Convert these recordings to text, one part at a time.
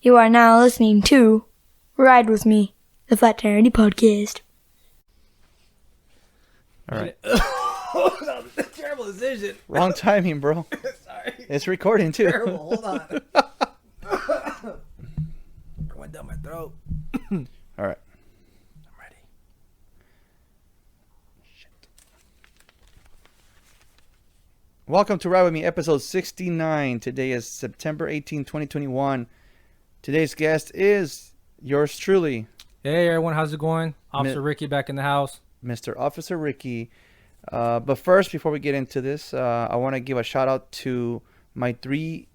You are now listening to Ride With Me, the Flat Tire Andy podcast. All right. That was a terrible decision. Wrong timing, bro. Sorry. It's recording, too. Terrible. Hold on. It went down my throat. All right. I'm ready. Shit. Welcome to Ride With Me, episode 69. Today is September 18, 2021. Today's guest is yours truly, Hey, everyone. How's it going? Officer Ricky back in the house. Mr. Officer Ricky. But first, before we get into this, I want to give a shout out to my 3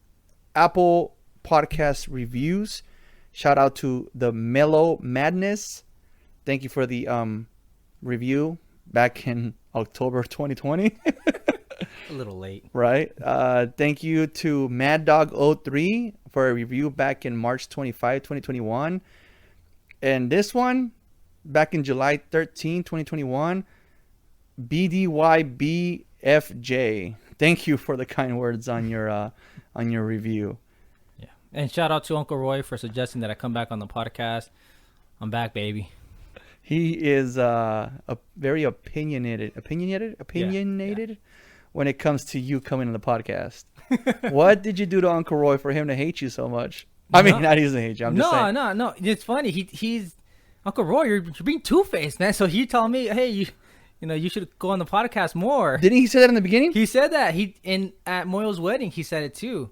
Apple podcast reviews. Shout out to the Mellow Madness. Thank you for the review back in October 2020. A little late. Right. Thank you to Mad Dog 03 for a review back in March 25, 2021. And this one back in July 13, 2021. BDYBFJ. Thank you for the kind words on your review. Yeah. And shout out to Uncle Roy for suggesting that I come back on the podcast. I'm back, baby. He is a very opinionated when it comes to you coming on the podcast. What did you do to Uncle Roy for him to hate you so much? I mean, not he doesn't hate you. I'm just saying. No. It's funny. He's Uncle Roy. You're being two-faced, man. So he told me, hey, you know, you should go on the podcast more. Didn't he say that in the beginning? He said that. At Moyo's wedding, he said it too.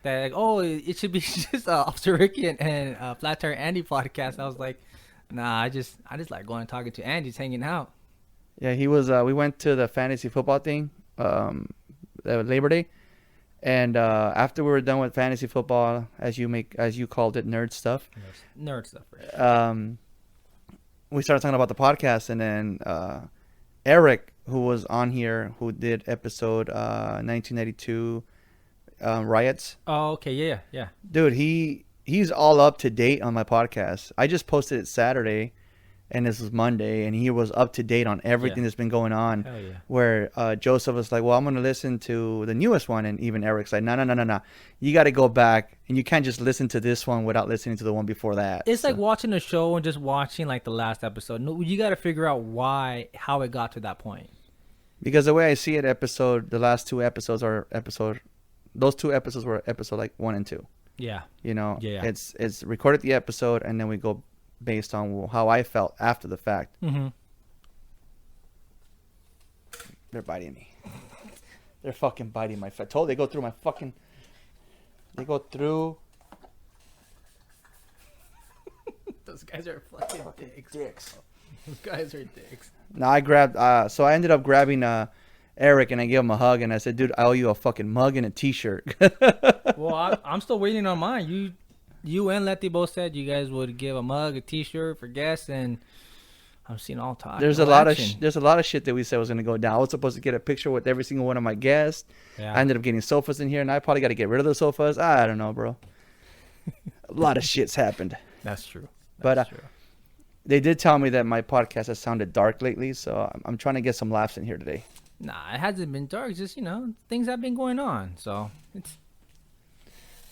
That like, oh, it should be just Officer Ricky and Flat Tire Andy podcast. And I was like, nah, I just like going and talking to Andy, just hanging out. Yeah, he was. We went to the fantasy football thing, Labor Day, and after we were done with fantasy football, as you called it, nerd stuff. Nerd stuff. For sure. We started talking about the podcast, and then Eric, who was on here, who did episode 1992 riots. Oh, okay, yeah. Dude, he's all up to date on my podcast. I just posted it Saturday, and this was Monday, and he was up to date on everything that's been going on. Hell yeah. Where Joseph was like, well, I'm going to listen to the newest one, and even Eric's like, no. You got to go back, and you can't just listen to this one without listening to the one before that. It's like watching a show and just watching like the last episode. No, you got to figure out how it got to that point. Because the way I see it, the last 2 episodes those 2 episodes were episode like 1 and 2. Yeah. You know, Yeah. It's recorded the episode, and then we go based on how I felt after the fact. Mm-hmm. They're biting me. They're fucking biting my foot. They go through my fucking... They go through... Those guys are fucking dicks. Those guys are dicks. Now I grabbed... so I ended up grabbing Eric, and I gave him a hug, and I said, dude, I owe you a fucking mug and a t-shirt. Well, I'm still waiting on mine. You and Letty both said you guys would give a mug, a t-shirt for guests, and I'm seeing all talk. There's a lot of shit that we said was going to go down. I was supposed to get a picture with every single one of my guests. Yeah. I ended up getting sofas in here, and I probably got to get rid of the sofas. I don't know, bro. A lot of shit's happened. That's true. But they did tell me that my podcast has sounded dark lately, so I'm trying to get some laughs in here today. Nah, it hasn't been dark. It's just, things have been going on. So it's...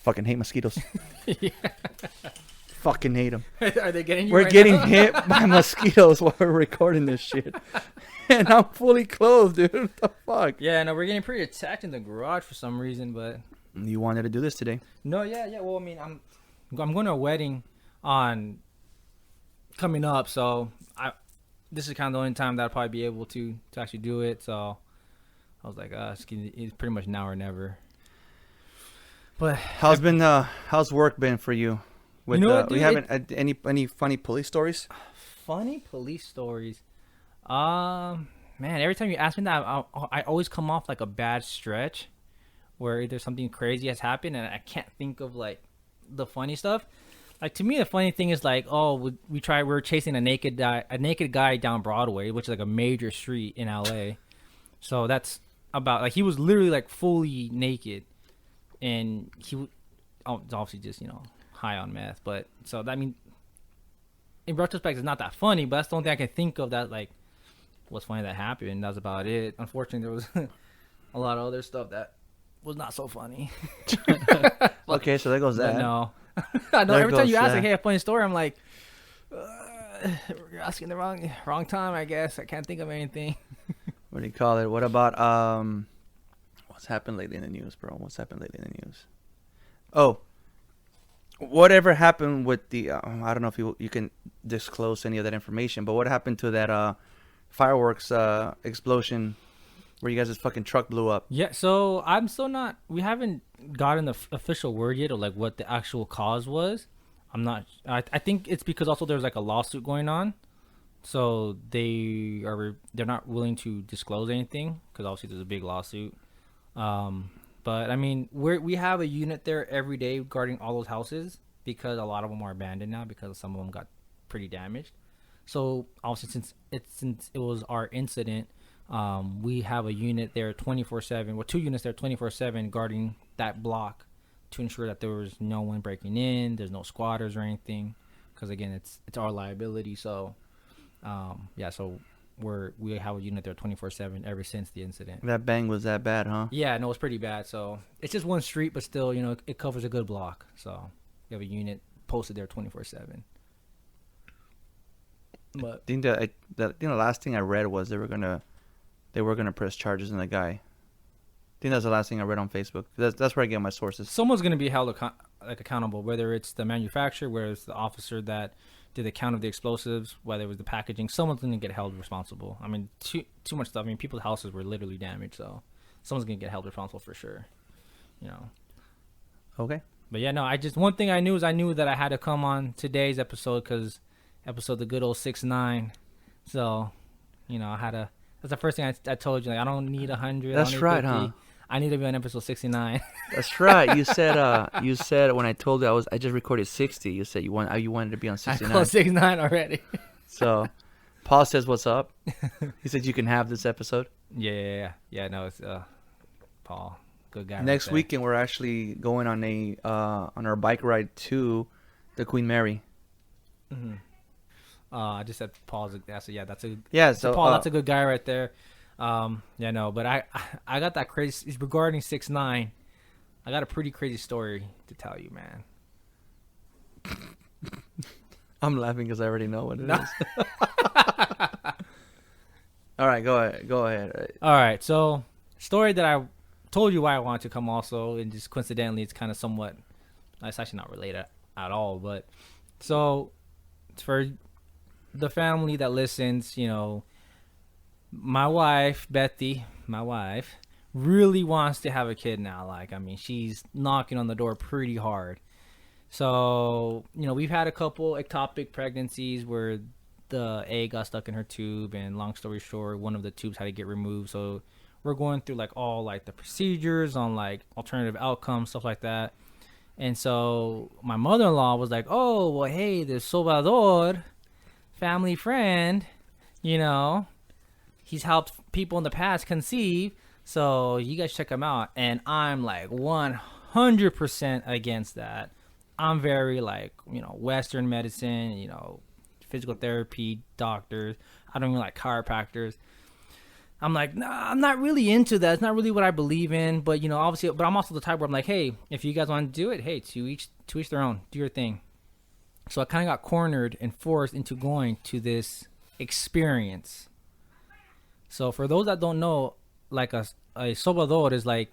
Fucking hate mosquitoes. Yeah. Fucking hate them. Are they getting you We're right getting now? hit by mosquitoes while we're recording this shit. And I'm fully clothed, dude. What the fuck? Yeah, no, we're getting pretty attacked in the garage for some reason, but... You wanted to do this today. No, yeah. Well, I mean, I'm going to a wedding coming up, so this is kind of the only time that I'll probably be able to actually do it. So I was like, it's pretty much now or never. But how's work been for you? With dude, we haven't had any funny police stories? Funny police stories. Man, every time you ask me that, I always come off like a bad stretch where either something crazy has happened and I can't think of like the funny stuff. Like, to me, the funny thing is like, we're chasing a naked guy down Broadway, which is like a major street in LA. So that's about like, he was literally like fully naked, and he was obviously just high on meth. But so that, I mean, in retrospect, it's not that funny, but that's the only thing I can think of that like was funny that happened, and that's about it. Unfortunately, there was a lot of other stuff that was not so funny. Okay, so there goes that. But no, I know There every time goes you ask, that. like, hey, a funny story, I'm like, you're asking the wrong time, I guess. I can't think of anything. What do you call it? What about what's happened lately in the news, bro? What's happened lately in the news? Oh, whatever happened with the I don't know if you can disclose any of that information, but what happened to that fireworks explosion where you guys' fucking truck blew up? Yeah, so I'm still not. We haven't gotten the official word yet, or like what the actual cause was. I'm not. I think it's because also there's like a lawsuit going on, so they're not willing to disclose anything because obviously there's a big lawsuit. But I mean, we have a unit there every day guarding all those houses because a lot of them are abandoned now because some of them got pretty damaged. So obviously since it was our incident, we have a unit there 24/7. Well, 2 units there 24/7 guarding that block to ensure that there was no one breaking in, there's no squatters or anything. Because again, it's our liability. So yeah, so we have a unit there 24/7 ever since the incident. That bang was that bad, huh? Yeah, no, it's pretty bad. So it's just one street, but still, it covers a good block. So you have a unit posted there 24/7. But I think the last thing I read was they were gonna press charges on the guy. I think that's the last thing I read on Facebook. That's where I get my sources. someone's going to be held accountable, whether it's the manufacturer, whether it's the officer that did the count of the explosives, whether it was the packaging. Someone's going to get held responsible. I mean, too much stuff. I mean, people's houses were literally damaged, so someone's going to get held responsible for sure. Okay. But yeah, no, one thing I knew that I had to come on today's episode because the good old 6ix9ine. So, I had to. That's the first thing I told you. Like, I don't need 100. That's I don't need right, 50. huh? I need to be on episode 69. That's right. You said when I told you I just recorded 60. You said you wanted to be on I 69. called 6ix9ine already. So, Paul says, "What's up?" He said you can have this episode. Yeah. No, it's Paul, good guy. Next right there. weekend we're actually going on on our bike ride to the Queen Mary. Mm-hmm. I just said Paul's. That's a Yeah. So Paul, that's a good guy right there. Yeah, no, but I got that crazy regarding 6ix9ine. I got a pretty crazy story to tell you, man. I'm laughing because I already know what it is. All right, go ahead. All right, so story that I told you why I wanted to come also, and just coincidentally, it's kind of somewhat. It's actually not related at all, but so for the family that listens, my wife Betty, really wants to have a kid now. Like, I mean, she's knocking on the door pretty hard. So, we've had a couple ectopic pregnancies where the egg got stuck in her tube, and long story short, one of the tubes had to get removed. So we're going through like all like the procedures on like alternative outcomes, stuff like that. And so my mother-in-law was like, "Oh, well, hey, there's Salvador, family friend, he's helped people in the past conceive, so you guys check him out." And I'm like 100% against that. I'm very like, Western medicine, physical therapy, doctors. I don't even like chiropractors. I'm like, nah, I'm not really into that. It's not really what I believe in. But, obviously, but I'm also the type where I'm like, hey, if you guys want to do it, hey, to each their own. Do your thing. So I kind of got cornered and forced into going to this experience. So for those that don't know, like a sobador is like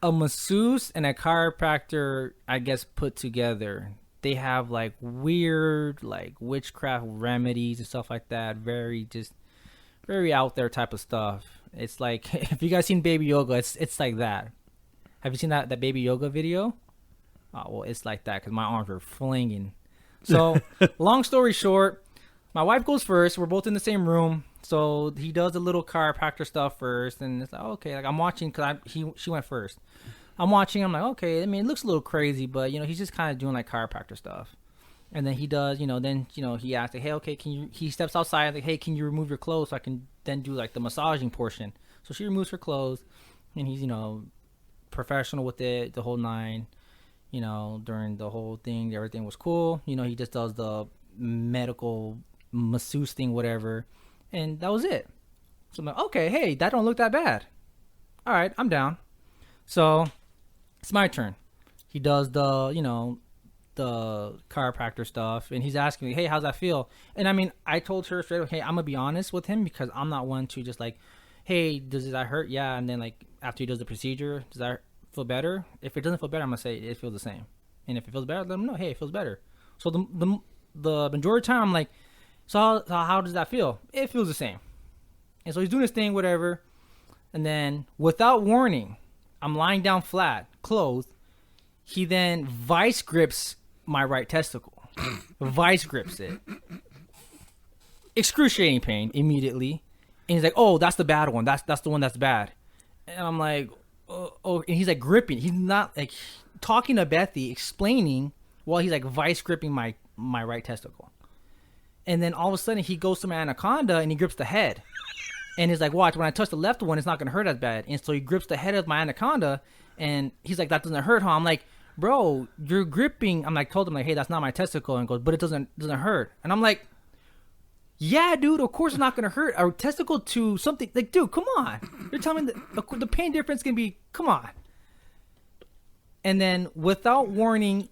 a masseuse and a chiropractor, I guess, put together. They have like weird, like witchcraft remedies and stuff like that. Very out there type of stuff. It's like, if you guys seen Baby Yoga, it's like that. Have you seen that Baby Yoga video? Oh, well, it's like that because my arms are flinging. So, long story short, my wife goes first. We're both in the same room. So he does a little chiropractor stuff first, and it's like, okay, like I'm watching because she went first. I'm watching. I'm like, okay. I mean, it looks a little crazy, but he's just kind of doing like chiropractor stuff. And then he does, then he asks, like, hey, okay, he steps outside, like, hey, can you remove your clothes so I can then do like the massaging portion? So she removes her clothes, and he's professional with it, the whole nine. During the whole thing, everything was cool. He just does the medical masseuse thing, whatever. And that was it. So I'm like, okay, hey, that don't look that bad. All right, I'm down. So it's my turn. He does the, the chiropractor stuff, and he's asking me, hey, how's that feel? And I mean, I told her straight up, hey, I'm gonna be honest with him, because I'm not one to just like, hey, does that hurt? Yeah. And then like after he does the procedure, does that feel better? If it doesn't feel better, I'm gonna say it feels the same. And if it feels better, let him know, hey, it feels better. So the majority of the time, I'm like, so how does that feel? It feels the same. And so he's doing his thing, whatever. And then without warning, I'm lying down flat, clothed. He then vice grips my right testicle. Vice grips it. Excruciating pain immediately. And he's like, oh, that's the bad one. That's the one that's bad. And I'm like, oh. And he's like gripping. He's not like talking to Bethy, explaining while he's like vice gripping my right testicle. And then all of a sudden he goes to my anaconda and he grips the head. And he's like, watch, when I touch the left one, it's not going to hurt as bad. And so he grips the head of my anaconda. And he's like, that doesn't hurt, huh? I'm like, bro, you're gripping. I'm like, told him like, hey, that's not my testicle. And he goes, but it doesn't hurt. And I'm like, yeah, dude, of course it's not going to hurt. A testicle to something. Like, dude, come on. You're telling me the pain difference can be, come on. And then without warning,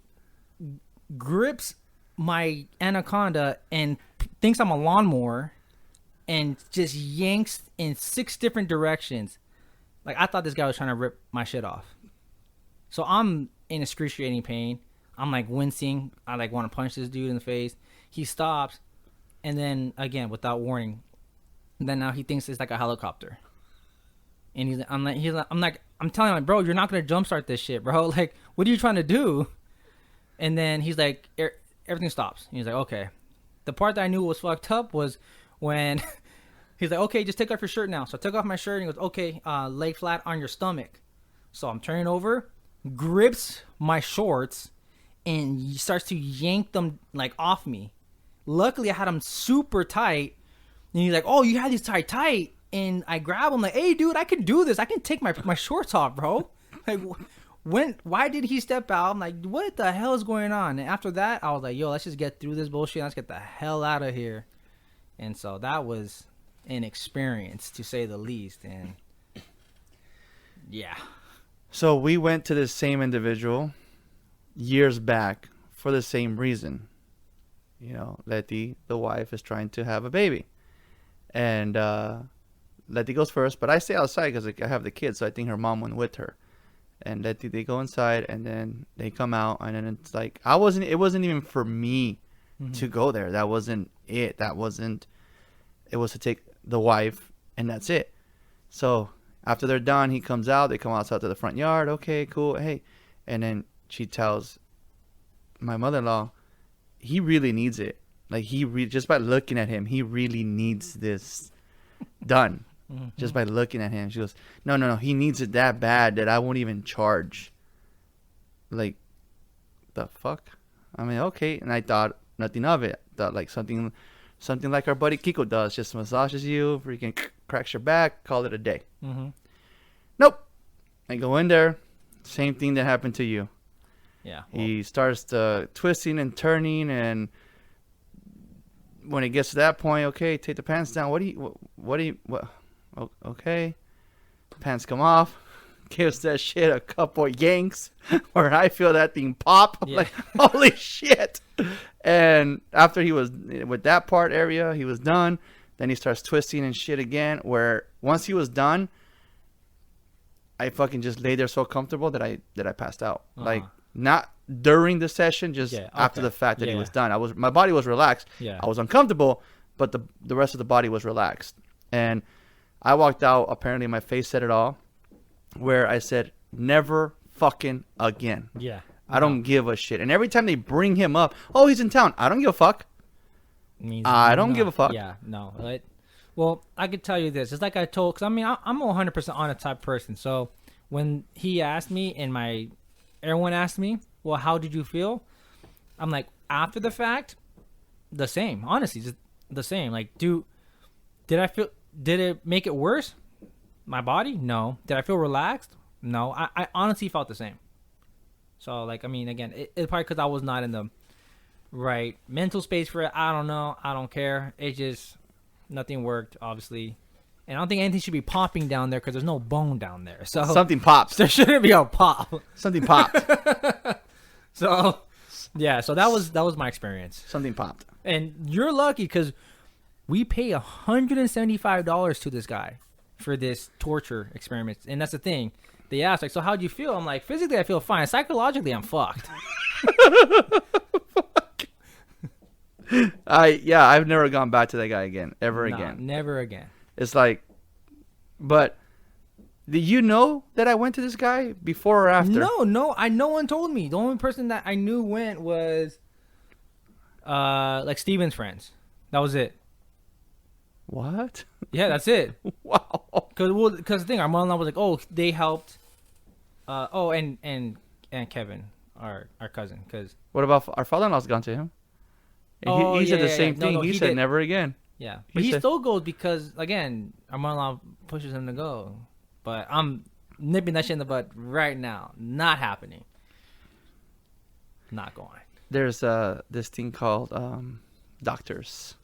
grips my anaconda and thinks I'm a lawnmower and just yanks in 6 different directions. Like, I thought this guy was trying to rip my shit off. So I'm in excruciating pain. I'm like wincing. I like want to punch this dude in the face. He stops. And then again, without warning, then now he thinks it's like a helicopter. And I'm telling him, bro, you're not going to jumpstart this shit, bro. Like, what are you trying to do? And then he's like, everything stops. And he's like, okay. The part that I knew was fucked up was when he's like, okay, just take off your shirt now. So I took off my shirt and he goes, okay, lay flat on your stomach. So I'm turning over, grips my shorts, and starts to yank them like off me. Luckily, I had them super tight. And he's like, oh, you had these tight. And I grab him like, hey, dude, I can do this. I can take my shorts off, bro. Like, why did he step out? I'm like, what the hell is going on? And after that, I was like, yo, let's just get through this bullshit. Let's get the hell out of here. And so that was an experience, to say the least. And yeah. So we went to the same individual years back for the same reason. You know, Letty, the wife, is trying to have a baby. And Letty goes first, but I stay outside because I have the kids, so I think her mom went with her. And Letty, they go inside, and then they come out, and then it's like, it wasn't even for me to go there. That wasn't it. It was to take the wife, and that's it. So after they're done, he comes out, they come outside to the front yard. Okay, cool. Hey. And then she tells my mother-in-law, he really needs it. Like, just by looking at him, he really needs this done. Just by looking at him. She goes, no, he needs it that bad that I won't even charge. Like, the fuck? I mean, okay. And I thought nothing of it. Thought like something like our buddy Kiko does. Just massages you, freaking cracks your back, call it a day. Nope. I go in there, same thing that happened to you. Yeah. Well, he starts twisting and turning, and when it gets to that point, okay, take the pants down. What? Okay. Pants come off. Gives that shit a couple yanks where I feel that thing pop. I'm like, holy shit. And after he was with that part area, he was done. Then he starts twisting and shit again, where once he was done, I fucking just lay there so comfortable that I passed out. Like, not during the session, just after the fact that he was done. My body was relaxed. I was uncomfortable, but the rest of the body was relaxed. And I walked out. Apparently, my face said it all. Where I said, never fucking again. Yeah. I don't give a shit. And every time they bring him up, oh, he's in town. I don't give a fuck. I don't give a fuck. Yeah, no. Well, I could tell you this. It's like I told, because I mean, I'm a 100% honest type person. So when he asked me and everyone asked me, well, how did you feel? I'm like, after the fact, the same. Honestly, just the same. Like, did it make it worse? My body? No. Did I feel relaxed? No. I honestly felt the same. So, like, I mean, again, it's probably because I was not in the right mental space for it. I don't know. I don't care. It just, nothing worked, obviously. And I don't think anything should be popping down there because there's no bone down there. So something pops. There shouldn't be a pop. Something popped. So, Yeah, so that was my experience. Something popped. And you're lucky because we pay $175 to this guy for this torture experiment. And that's the thing. They asked, like, so how'd you feel? I'm like, physically, I feel fine. Psychologically, I'm fucked. I've never gone back to that guy again, ever again. Never again. It's like, but did you know that I went to this guy before or after? No, no one told me. The only person that I knew went was, like Steven's friends. That was it. What? Yeah, that's it. Wow. Because the thing, our mother-in-law was like, oh, they helped. And Kevin, our cousin, because What about our father-in-law's gone to him? And he said the same thing. No, he said did. never again. Yeah, but he said- still goes because again, our mother-in-law pushes him to go. But I'm nipping that shit in the bud right now. Not happening. Not going. There's this thing called doctors.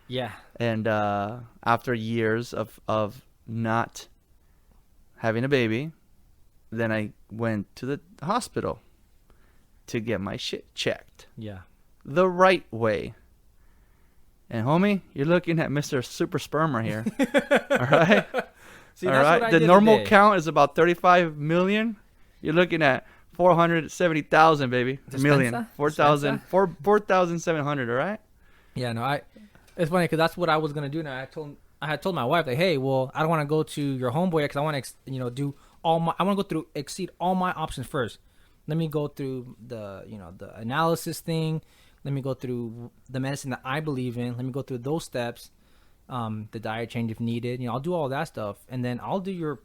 Yeah. And after years of not having a baby, then I went to the hospital to get my shit checked Yeah. the right way. And homie, you're looking at Mr. Super Sperm right here. All right? See, All that's right. what I The did normal today. count is about 35 million. You're looking at 470,000, baby. Dispensa? Million. 4,700, all right? Yeah, no, it's funny because that's what I was gonna do. Now I had told my wife like, hey, well, I don't want to go to your homeboy because I want to, do all my. I want to go through exceed all my options first. Let me go through the analysis thing. Let me go through the medicine that I believe in. Let me go through those steps. The diet change if needed. I'll do all that stuff, and then I'll do your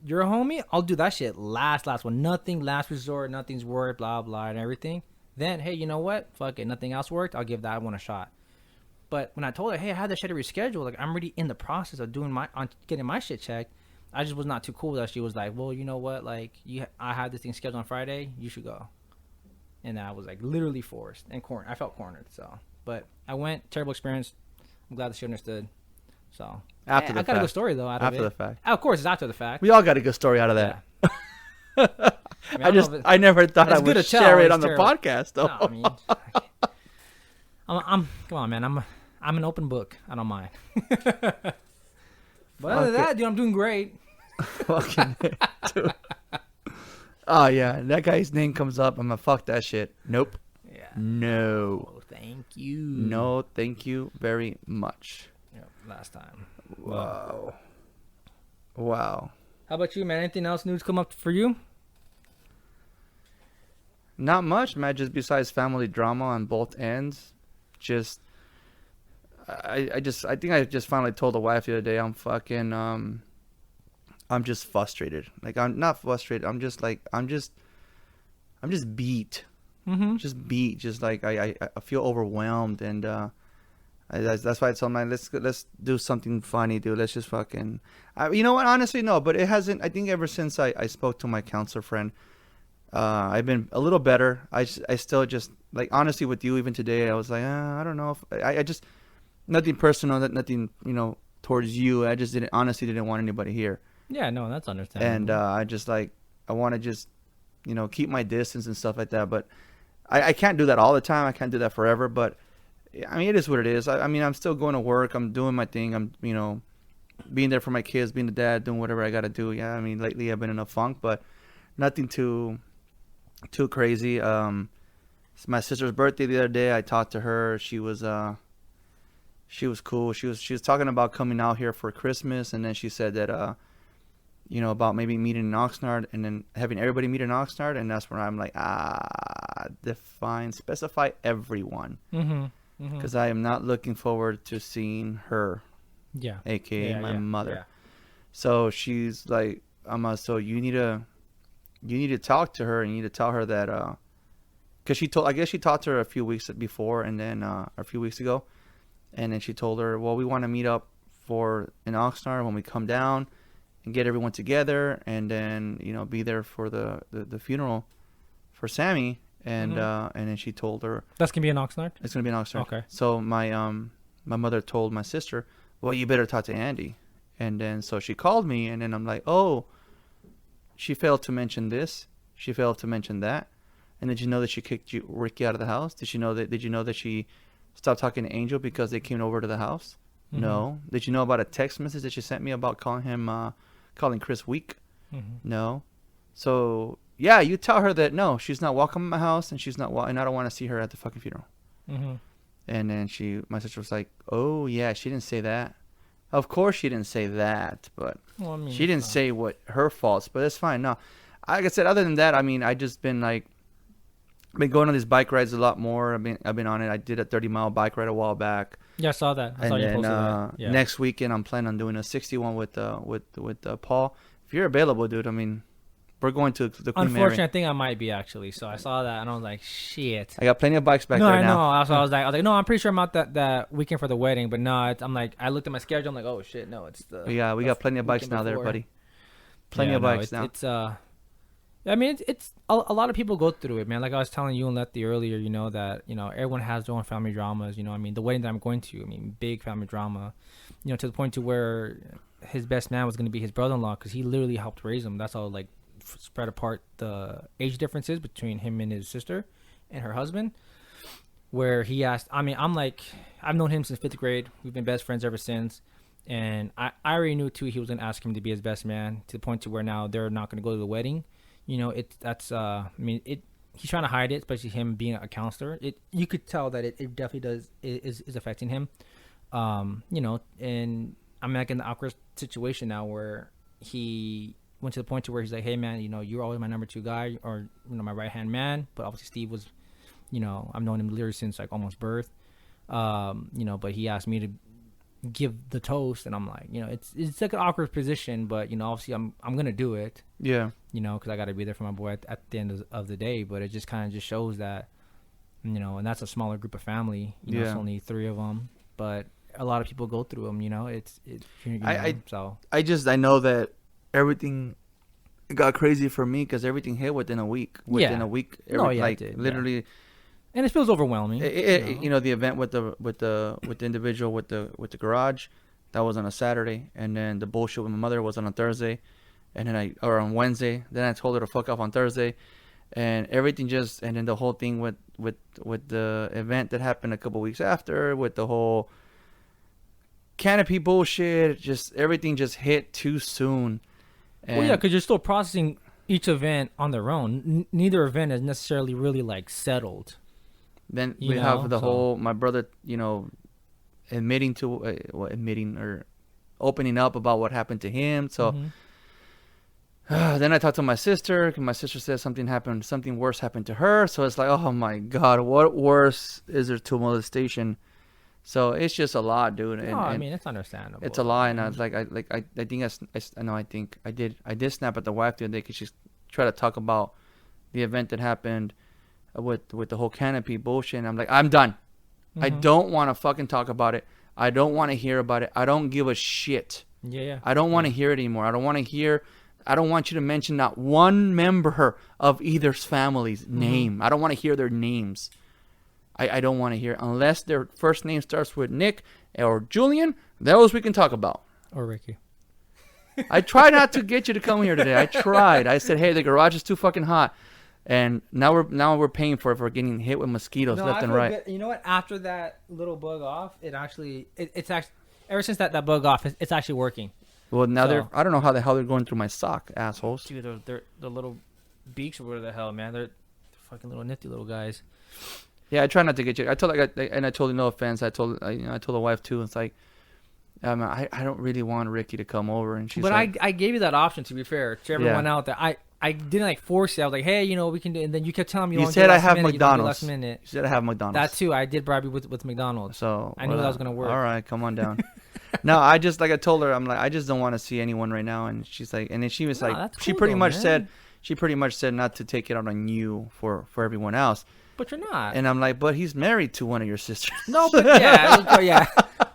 homie. I'll do that shit last one. Nothing last resort. Nothing's worked. Blah blah and everything. Then hey, you know what? Fuck it. Nothing else worked. I'll give that one a shot. But when I told her, hey, I had that shit rescheduled, like I'm already in the process of getting my shit checked. I just was not too cool that she was like, well, you know what? Like I had this thing scheduled on Friday. You should go. And I was like literally forced and cornered. I felt cornered. So, but I went. Terrible experience. I'm glad that she understood. So After the I got a good story though. After the fact. Of course, it's after the fact. We all got a good story out of that. Yeah. I never thought I It's good would to tell, share it it's on the terrible. podcast, though. No, I mean, I'm come on, man. I'm an open book. I don't mind. But other than that, dude, I'm doing great. Fucking dude. Oh, yeah. That guy's name comes up. I'm going to fuck that shit. Nope. Yeah. No. Oh, thank you. No, thank you very much. Yep, last time. Wow. Wow. How about you, man? Anything else news come up for you? Not much, man. Just besides family drama on both ends. Just, I think I just finally told the wife the other day I'm fucking, I'm just frustrated. Like, I'm not frustrated. I'm just beat. Mm-hmm. Just beat. Just like, I feel overwhelmed. And, that's why I told him, let's do something funny, dude. Let's just fucking, you know what? Honestly, no, but it hasn't, I think ever since I spoke to my counselor friend, I've been a little better. I still just, like, honestly with you, even today, I was like, I don't know if, I just, nothing personal, nothing, towards you. I just honestly didn't want anybody here. Yeah, no, that's understandable. And I just, like, I want to just, keep my distance and stuff like that. But I can't do that all the time. I can't do that forever. But, I mean, it is what it is. I mean, I'm still going to work. I'm doing my thing. I'm, being there for my kids, being the dad, doing whatever I got to do. Yeah, I mean, lately I've been in a funk, but nothing too crazy. It's my sister's birthday the other day. I talked to her. She was cool. She was talking about coming out here for Christmas, and then she said that about maybe meeting in Oxnard and then having everybody meet in Oxnard, and that's where I'm like, specify everyone, because I am not looking forward to seeing her, aka my mother. Yeah. So she's like, so you need to talk to her, and you need to tell her that, because I guess she talked to her a few weeks before, and then a few weeks ago, and then she told her, well, we want to meet up in Oxnard when we come down and get everyone together, and then be there for the funeral for Sammy, and then she told her That's gonna be in Oxnard. it's gonna be in Oxnard. Okay. So my mother told my sister, well, you better talk to Andy, and then so she called me, and then I'm like, oh. She failed to mention this. She failed to mention that. And did you know that she kicked Ricky out of the house? Did you know that she stopped talking to Angel because they came over to the house? Mm-hmm. No. Did you know about a text message that she sent me about calling Chris weak? Mm-hmm. No. So yeah, you tell her that no, she's not welcome in my house, and and I don't want to see her at the fucking funeral. Mm-hmm. And then my sister was like, oh yeah, she didn't say that. Of course she didn't say that, but Well, I mean, she didn't say what her faults, but it's fine. No, like I said, other than that, I mean, I just been going on these bike rides a lot more. I've been on it. I did a 30-mile bike ride a while back. Yeah, I saw that. I saw And you then posted that. Yeah. next weekend I'm planning on doing a 61 with Paul. If you're available, dude, I mean, we're going to the Queen Mary. Unfortunately, I think I might be actually. So I saw that and I was like, shit. I got plenty of bikes back No, there I know. now. Also, I was like, no, I'm pretty sure I'm out that weekend for the wedding, but no, I'm like, I looked at my schedule. I'm like, oh shit, no, it's the. We got plenty of bikes weekend now, there, before. buddy. Plenty of bikes now. It's I mean, it's a lot of people go through it, man. Like I was telling you and Letty earlier, that everyone has their own family dramas. I mean, the wedding that I'm going to, I mean, big family drama. To the point to where his best man was going to be his brother-in-law because he literally helped raise him. That's how like spread apart the age differences between him and his sister and her husband. Where he asked, I mean, I'm like, I've known him since 5th grade. We've been best friends ever since. And I already knew too he was going to ask him to be his best man to the point to where now they're not going to go to the wedding. He's trying to hide it, especially him being a counselor. You could tell that it definitely is affecting him. And I'm like in the awkward situation now where he went to the point to where he's like, hey man, you're always my number 2 guy or my right hand man. But obviously Steve was, I've known him literally since like almost birth. But he asked me to give the toast, and I'm like, it's like an awkward position, but obviously I'm gonna do it. Yeah. Because I got to be there for my boy at the end of the day. But it just kind of just shows that, and that's a smaller group of family. It's only 3 of them, but a lot of people go through them. I know that everything got crazy for me because everything hit within a week. It did, literally. And it feels overwhelming. The event with the individual with the garage, that was on a Saturday, and then the bullshit with my mother was on a Thursday. And then on Wednesday, then I told her to fuck off on Thursday, and everything and then the whole thing with the event that happened a couple weeks after, with the whole canopy bullshit, just everything just hit too soon. And because you're still processing each event on their own. Neither event is necessarily really like settled. Then we have the whole my brother, admitting or opening up about what happened to him. So. Mm-hmm. Then I talked to my sister, and my sister said something worse happened to her. So it's like, oh my God, what worse is there to molestation? So it's just a lot, dude. And, I mean, it's understandable. It's a lot, and I did snap at the wife the other day because she tried to talk about the event that happened with the whole canopy bullshit. And I'm like, I'm done. Mm-hmm. I don't want to fucking talk about it. I don't want to hear about it. I don't give a shit. Yeah. I don't want to hear it anymore. I don't want you to mention not one member of either's family's name. I don't want to hear their names. I don't want to hear, unless their first name starts with Nick or Julian. Those we can talk about. Or Ricky. I tried not to get you to come here today. I tried. I said, hey, the garage is too fucking hot. And now we're paying for it for getting hit with mosquitoes left and right. You know what? After that little bug off, it's actually ever since that bug off, it's actually working. Well, now I don't know how the hell they're going through my sock, assholes. Dude, they're the little beaks or whatever the hell, man. They're fucking little nifty little guys. Yeah, I try not to get you. I told you no offense. I told the wife too. It's like, I don't really want Ricky to come over, and she's. But like, I gave you that option, to be fair, to everyone out there. I didn't like force it. I was like, hey, we can do. And then you kept telling me you said I have minute, McDonald's. You said I have McDonald's. That too. I did bribe you with McDonald's. So I knew that was gonna work. All right, come on down. No, I told her, I'm like, I just don't want to see anyone right now. And she's like, and then she was like, she pretty much said not to take it out on you for everyone else. But you're not. And I'm like, but he's married to one of your sisters. No, but yeah.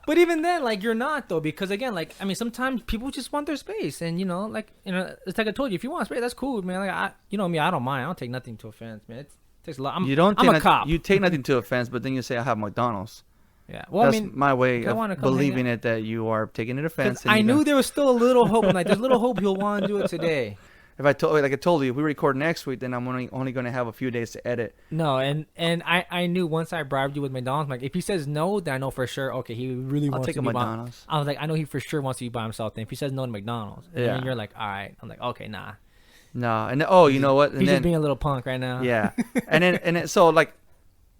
But even then, like, you're not, though, because, again, like, I mean, sometimes people just want their space. And, it's like I told you, if you want space, that's cool, man. Like, me, I don't mind. I don't take nothing to offense, man. It takes a lot. I'm a cop. You take nothing to offense, but then you say, I have McDonald's. Yeah. Well, that's my way of believing it, that you are taking it offense. I knew there was still a little hope. Like, there's a little hope he'll want to do it today. If I told, like I told you, if we record next week, then I'm only going to have a few days to edit. No, and I knew once I bribed you with McDonald's, like if he says no, then I know for sure. Okay, he really I'll wants take to a be by. McDonald's. I was like, I know he for sure wants to be by himself. Then if he says no to McDonald's, and Yeah. then you're like, all right. I'm like, okay, nah. No, and oh, you know what? And He's then, just being a little punk right now. yeah, and then so like,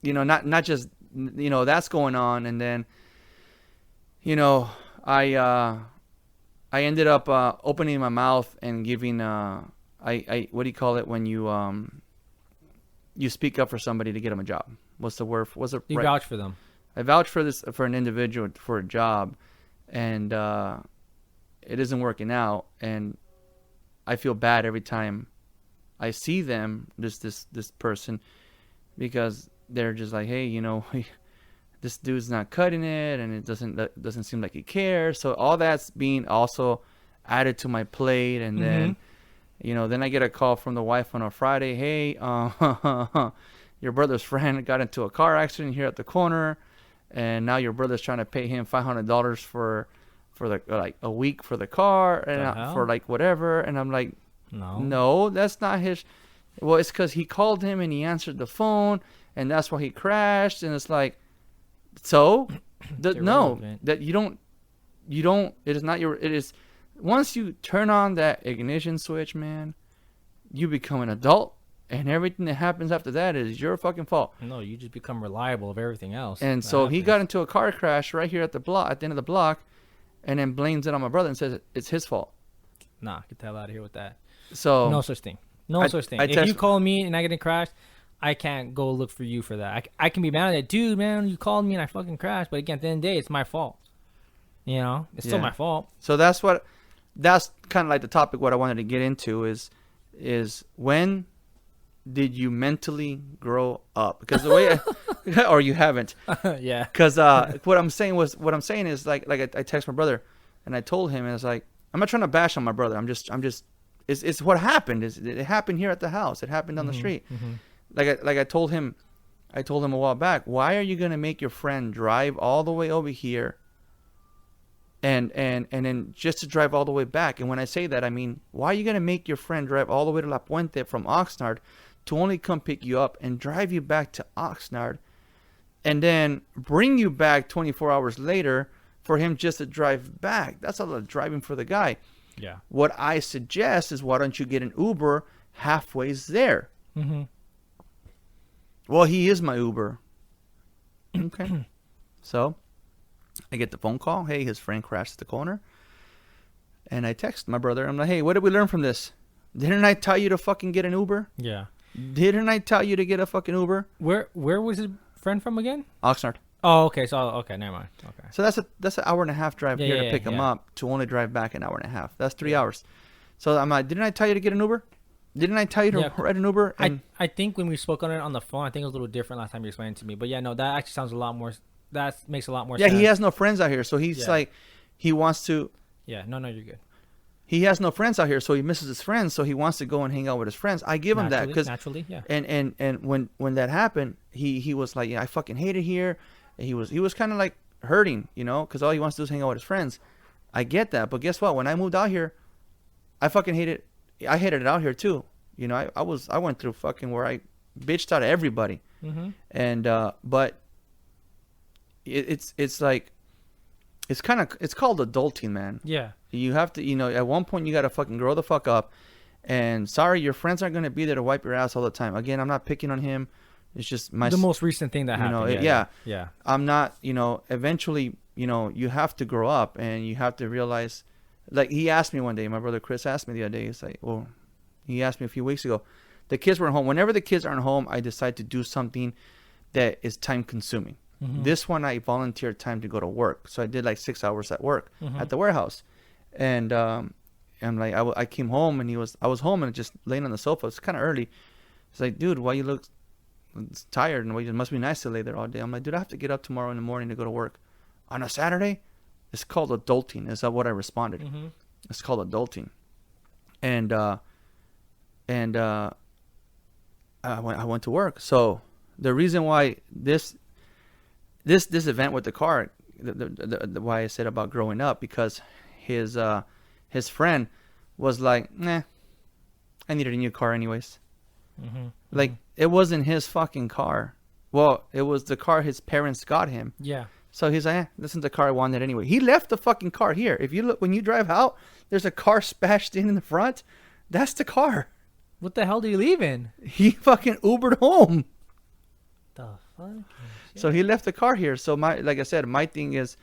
you know, not just, you know, that's going on, and then, you know, I ended up opening my mouth and giving I what do you call it when you speak up for somebody to get them a job? What's the word? What's the You right? vouch for them. I vouch for this for an individual for a job, and it isn't working out, and I feel bad every time I see them, this person, because they're just like, hey, you know, this dude's not cutting it, and it doesn't seem like he cares. So all that's being also added to my plate, and then, you know, then I get a call from the wife on a Friday, hey, your brother's friend got into a car accident here at the corner, and now your brother's trying to pay him $500 for the like a week for the car and for like whatever, and I'm like, no, that's not his. Well, it's because he called him and he answered the phone, and that's why he crashed. And it's like, so no, that you don't. It is not your. It is once you turn on that ignition switch, man, you become an adult, and everything that happens after that is your fucking fault. No, you just become reliable of everything else. And so he got into a car crash right here at the block, at the end of the block, and then blames it on my brother and says it's his fault. Nah, get the hell out of here with that. So no such thing. No such thing. If you call me and I get in crashed, I can't go look for you for that. I can be mad at it. Dude, man, you called me and I fucking crashed. But again, at the end of the day, it's my fault. You know? It's still my fault. So that's kind of like the topic what I wanted to get into is when did you mentally grow up? Because the way or you haven't. Yeah. Because what I'm saying is like I text my brother and I told him, and it's like, I'm not trying to bash on my brother. I'm just it's what happened. It happened here at the house. It happened down the street. Like I told him a while back, why are you gonna make your friend drive all the way over here and then just to drive all the way back? And when I say that, I mean, why are you gonna make your friend drive all the way to La Puente from Oxnard to only come pick you up and drive you back to Oxnard and then bring you back 24 hours later for him just to drive back? That's a lot of driving for the guy. Yeah. What I suggest is, why don't you get an Uber halfway there? Well, he is my Uber. Okay. So I get the phone call. Hey, his friend crashed at the corner. And I text my brother. I'm like, hey, what did we learn from this? Didn't I tell you to fucking get an Uber? Yeah. Didn't I tell you to get a fucking Uber? Where was his friend from again? Oxnard. Oh, okay. So okay, never mind. Okay. So that's an hour and a half drive here to pick him up, to only drive back an hour and a half. That's 3 hours. So I'm like, didn't I tell you to get an Uber? Didn't I tell you to ride an Uber? And I think when we spoke on it on the phone, I think it was a little different last time you explained it to me. But yeah, no, that actually sounds a lot more. That makes a lot more sense. Yeah, he has no friends out here, so he's like, he wants to. Yeah, no, you're good. He has no friends out here, so he misses his friends, so he wants to go and hang out with his friends. I give him that because naturally, yeah. And when that happened, he was like, yeah, I fucking hate it here. And he was kind of like hurting, you know, because all he wants to do is hang out with his friends. I get that, but guess what? When I moved out here, I fucking hated. I hated it out here too. You know, I went through fucking where I bitched out of everybody, and but it's like it's called adulting, man. Yeah. You have to, you know, at one point you got to fucking grow the fuck up. And sorry, your friends aren't going to be there to wipe your ass all the time. Again, I'm not picking on him. It's just the most recent thing that happened. Yeah. I'm not, you know, eventually, you know, you have to grow up and you have to realize, like he asked me one day, my brother Chris asked me the other day, he's like, well, he asked me a few weeks ago, the kids weren't home. Whenever the kids aren't home, I decide to do something that is time consuming. This one, I volunteered time to go to work. So I did like 6 hours at work at the warehouse. And I'm like, I came home and I was home and just laying on the sofa. It's kind of early. It's like, dude, why you look tired? And it must be nice to lay there all day. I'm like, dude, I have to get up tomorrow in the morning to go to work. On a Saturday? It's called adulting. Is that what I responded? It's called adulting. And I went to work. So the reason why this event with the car, why I said about growing up, because his friend was like, nah, I needed a new car anyways. Mm-hmm. Like, it wasn't his fucking car. Well, it was the car his parents got him. Yeah. So he's like, this is the car I wanted anyway. He left the fucking car here. If you look, when you drive out, there's a car spashed in the front. That's the car. What the hell do you leave in? He fucking Ubered home. The fuck? So he left the car here. So like I said, my thing is,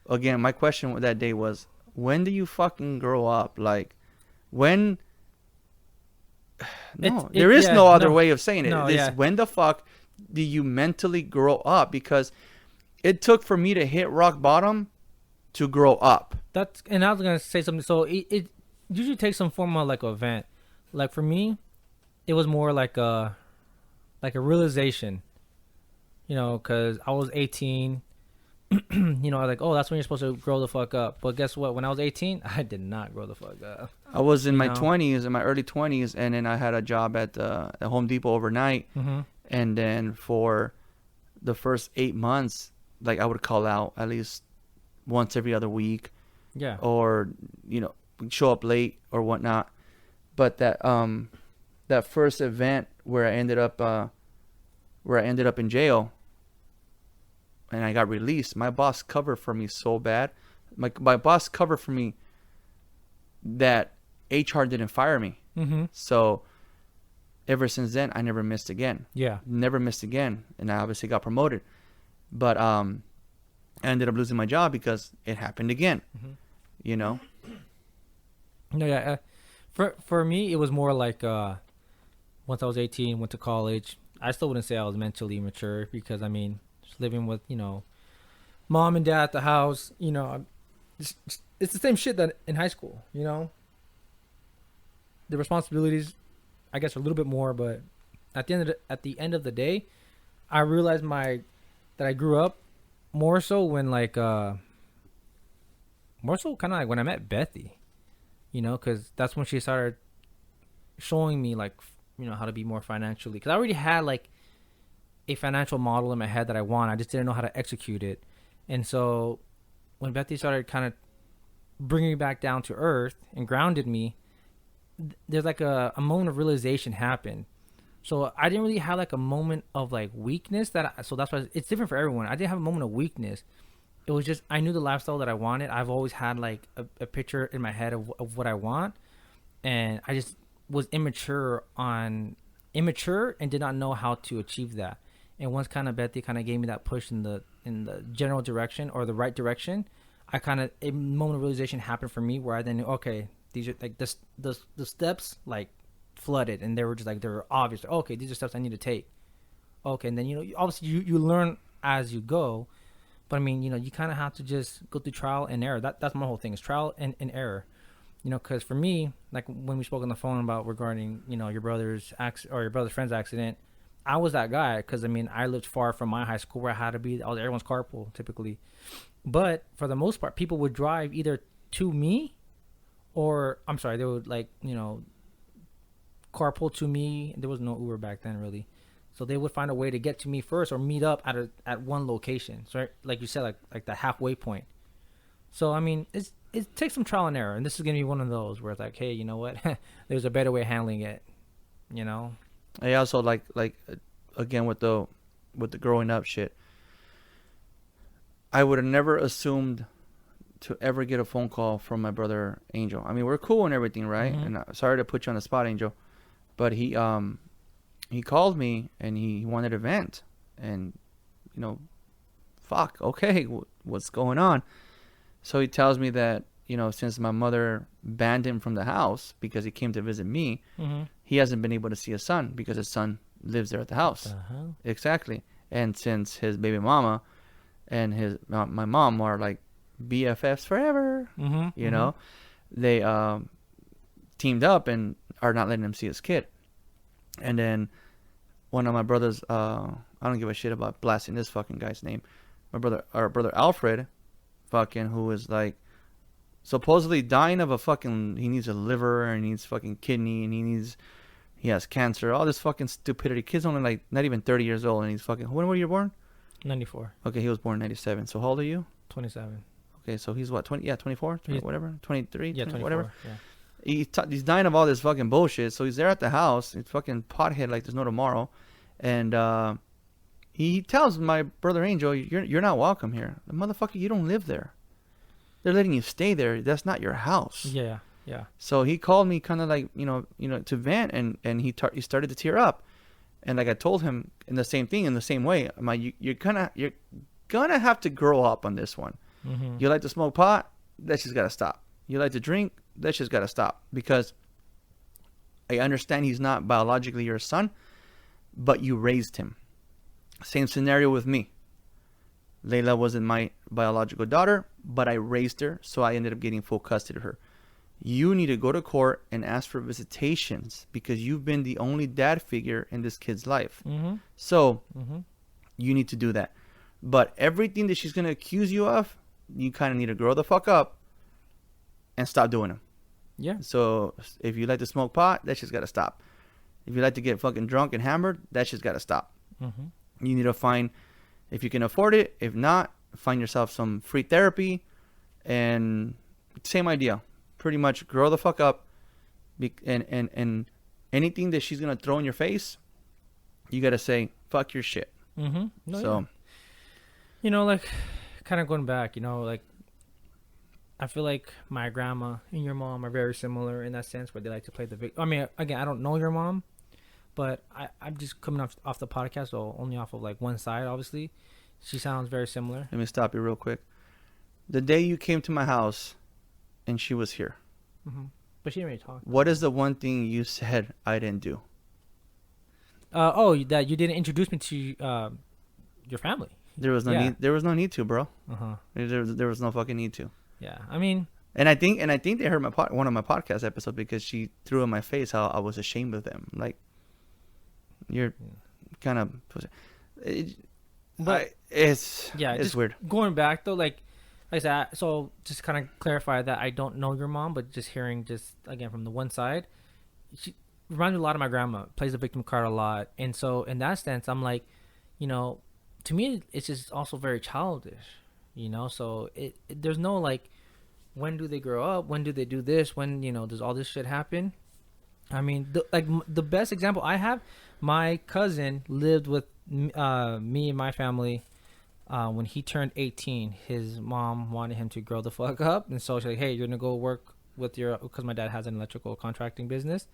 again, my question that day was, when do you fucking grow up? Like, when? No, there is no other way of saying it. No, It's yeah. when the fuck do you mentally grow up? Because it took for me to hit rock bottom to grow up. And I was gonna say something. So it usually takes some form of like an event. Like for me, it was more like a realization. You know, because I was 18. You know, I was like, oh, that's when you're supposed to grow the fuck up. But guess what? When I was 18, I did not grow the fuck up. I was in my 20s, in my early 20s, and then I had a job at Home Depot overnight. Mm-hmm. And then for the first 8 months, like, I would call out at least once every other week. Yeah. Or, you know, show up late or whatnot. But that first event where I ended up in jail and I got released, my boss covered for me so bad. My boss covered for me that HR didn't fire me. Mm-hmm. So ever since then, I never missed again. Yeah. Never missed again. And I obviously got promoted. But I ended up losing my job because it happened again. Mm-hmm. You know? No, yeah. For me, it was more like once I was 18, went to college. I still wouldn't say I was mentally mature because, I mean, just living with, you know, mom and dad at the house, you know, it's the same shit that in high school, you know. The responsibilities, I guess, are a little bit more, but at the end of the day, I realized that I grew up more so when more so kind of like when I met Bethy, you know, because that's when she started showing me like, you know, how to be more financially, because I already had like a financial model in my head that I want. I just didn't know how to execute it. And so when Bethy started kind of bringing me back down to earth and grounded me, there's like a moment of realization happened. So I didn't really have like a moment of like weakness so that's why it's different for everyone. I didn't have a moment of weakness. It was just, I knew the lifestyle that I wanted. I've always had like a picture in my head of what I want. And I just was immature and did not know how to achieve that. And once kind of Bethy kind of gave me that push in the general direction or the right direction, I kind of, a moment of realization happened for me where I then knew, okay, these are like the steps like flooded, and they were just like, they were obvious. Like, okay, these are steps I need to take. Okay, and then, you know, obviously you learn as you go, but I mean, you know, you kind of have to just go through trial and error. That's my whole thing, is trial and error. You know, because for me, like when we spoke on the phone about regarding, you know, your brother's friend's accident, I was that guy because, I mean, I lived far from my high school where I had to be. I was everyone's carpool typically. But for the most part, people would drive either to me or, I'm sorry, they would like, you know, carpool to me. There was no Uber back then really. So they would find a way to get to me first or meet up at one location. So like you said, like the halfway point. So, I mean, it takes some trial and error. And this is going to be one of those where it's like, hey, you know what? There's a better way of handling it, you know? I also like again with the growing up shit. I would have never assumed to ever get a phone call from my brother Angel. I mean, we're cool and everything, right? Mm-hmm. And sorry to put you on the spot, Angel, but he called me and he wanted to vent, and you know, fuck, okay, what's going on? So he tells me that, you know, since my mother banned him from the house because he came to visit me, Mm-hmm. he hasn't been able to see his son because his son lives there at the house. Uh-huh. Exactly. And since his baby mama and my mom are like BFFs forever, Mm-hmm. you know, they teamed up and are not letting him see his kid. And then one of my brothers, I don't give a shit about blasting this fucking guy's name. Our brother Alfred, fucking, who is like supposedly dying of he needs a liver and he needs fucking kidney and he has cancer, all this fucking stupidity. Kid's only like not even 30 years old and he's fucking, when were you born? 94. Okay, he was born in 97. So how old are you? 27. Okay, so he's what, 20? Yeah, 24, 20, whatever, 23, Yeah, 20, 24. whatever. Yeah. He's dying of all this fucking bullshit. So he's there at the house. He's fucking pothead like there's no tomorrow, and he tells my brother Angel, "You're not welcome here, the motherfucker. You don't live there. They're letting you stay there. That's not your house." Yeah. Yeah. So he called me kind of like to vent, and he started to tear up, and like I told him in the same thing in the same way. I'm like, you're gonna have to grow up on this one. Mm-hmm. You like to smoke pot? That just gotta stop. You like to drink? That just gotta stop. Because I understand he's not biologically your son, but you raised him. Same scenario with me. Layla wasn't my biological daughter, but I raised her, so I ended up getting full custody of her. You need to go to court and ask for visitations because you've been the only dad figure in this kid's life. Mm-hmm. So Mm-hmm. you need to do that. But everything that she's going to accuse you of, you kind of need to grow the fuck up and stop doing them. Yeah. So if you like to smoke pot, that shit's got to stop. If you like to get fucking drunk and hammered, that shit's got to stop. Mm-hmm. You need to find, if you can afford it, if not, find yourself some free therapy. And same idea. Pretty much grow the fuck up. And anything that she's going to throw in your face, you got to say, fuck your shit. Mm-hmm. No, So, yeah. You know, like, kind of going back, like, I feel like my grandma and your mom are very similar in that sense where they like to play the victim. I mean, again, I don't know your mom, but I'm just coming off the podcast, so only off of, like, one side, obviously. She sounds very similar. let me stop you real quick. The day you came to my house and she was here, Mm-hmm. But she didn't really talk. what is the one thing you said I didn't do? That you didn't introduce me to your family. There was no Yeah. need. There was no need to, bro. Uh-huh. There was no fucking need to. Yeah. I mean, And I think they heard one of my podcast episodes because she threw in my face how I was ashamed of them. Like, you're kind of. But it's just weird. going back though, like I said, so just kind of clarify that I don't know your mom, but just hearing again from the one side, she reminds me a lot of my grandma. Plays the victim card a lot, and so in that sense, I'm like, to me, it's just also very childish, So there's no like, when do they grow up? When do they do this? When does all this shit happen? I mean, the best example I have, my cousin lived with me and my family. When he turned 18, his mom wanted him to grow the fuck up, and so she's like, "Hey, you're gonna go work with because my dad has an electrical contracting business."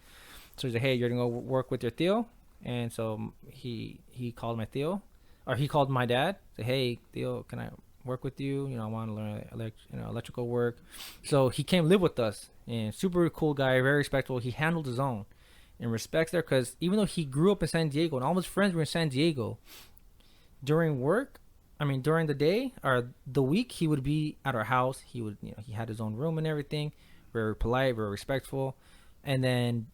So she's like, "Hey, you're gonna go work with your Theo," and so he called my Theo, or he called my dad. Say, "Hey, Theo, can I work with you? I want to learn electrical work." So he came live with us, and super cool guy, very respectful. He handled his own, and respects there because even though he grew up in San Diego and all his friends were in San Diego, during the day or the week, he would be at our house. He would, he had his own room and everything. Very polite, very respectful. And then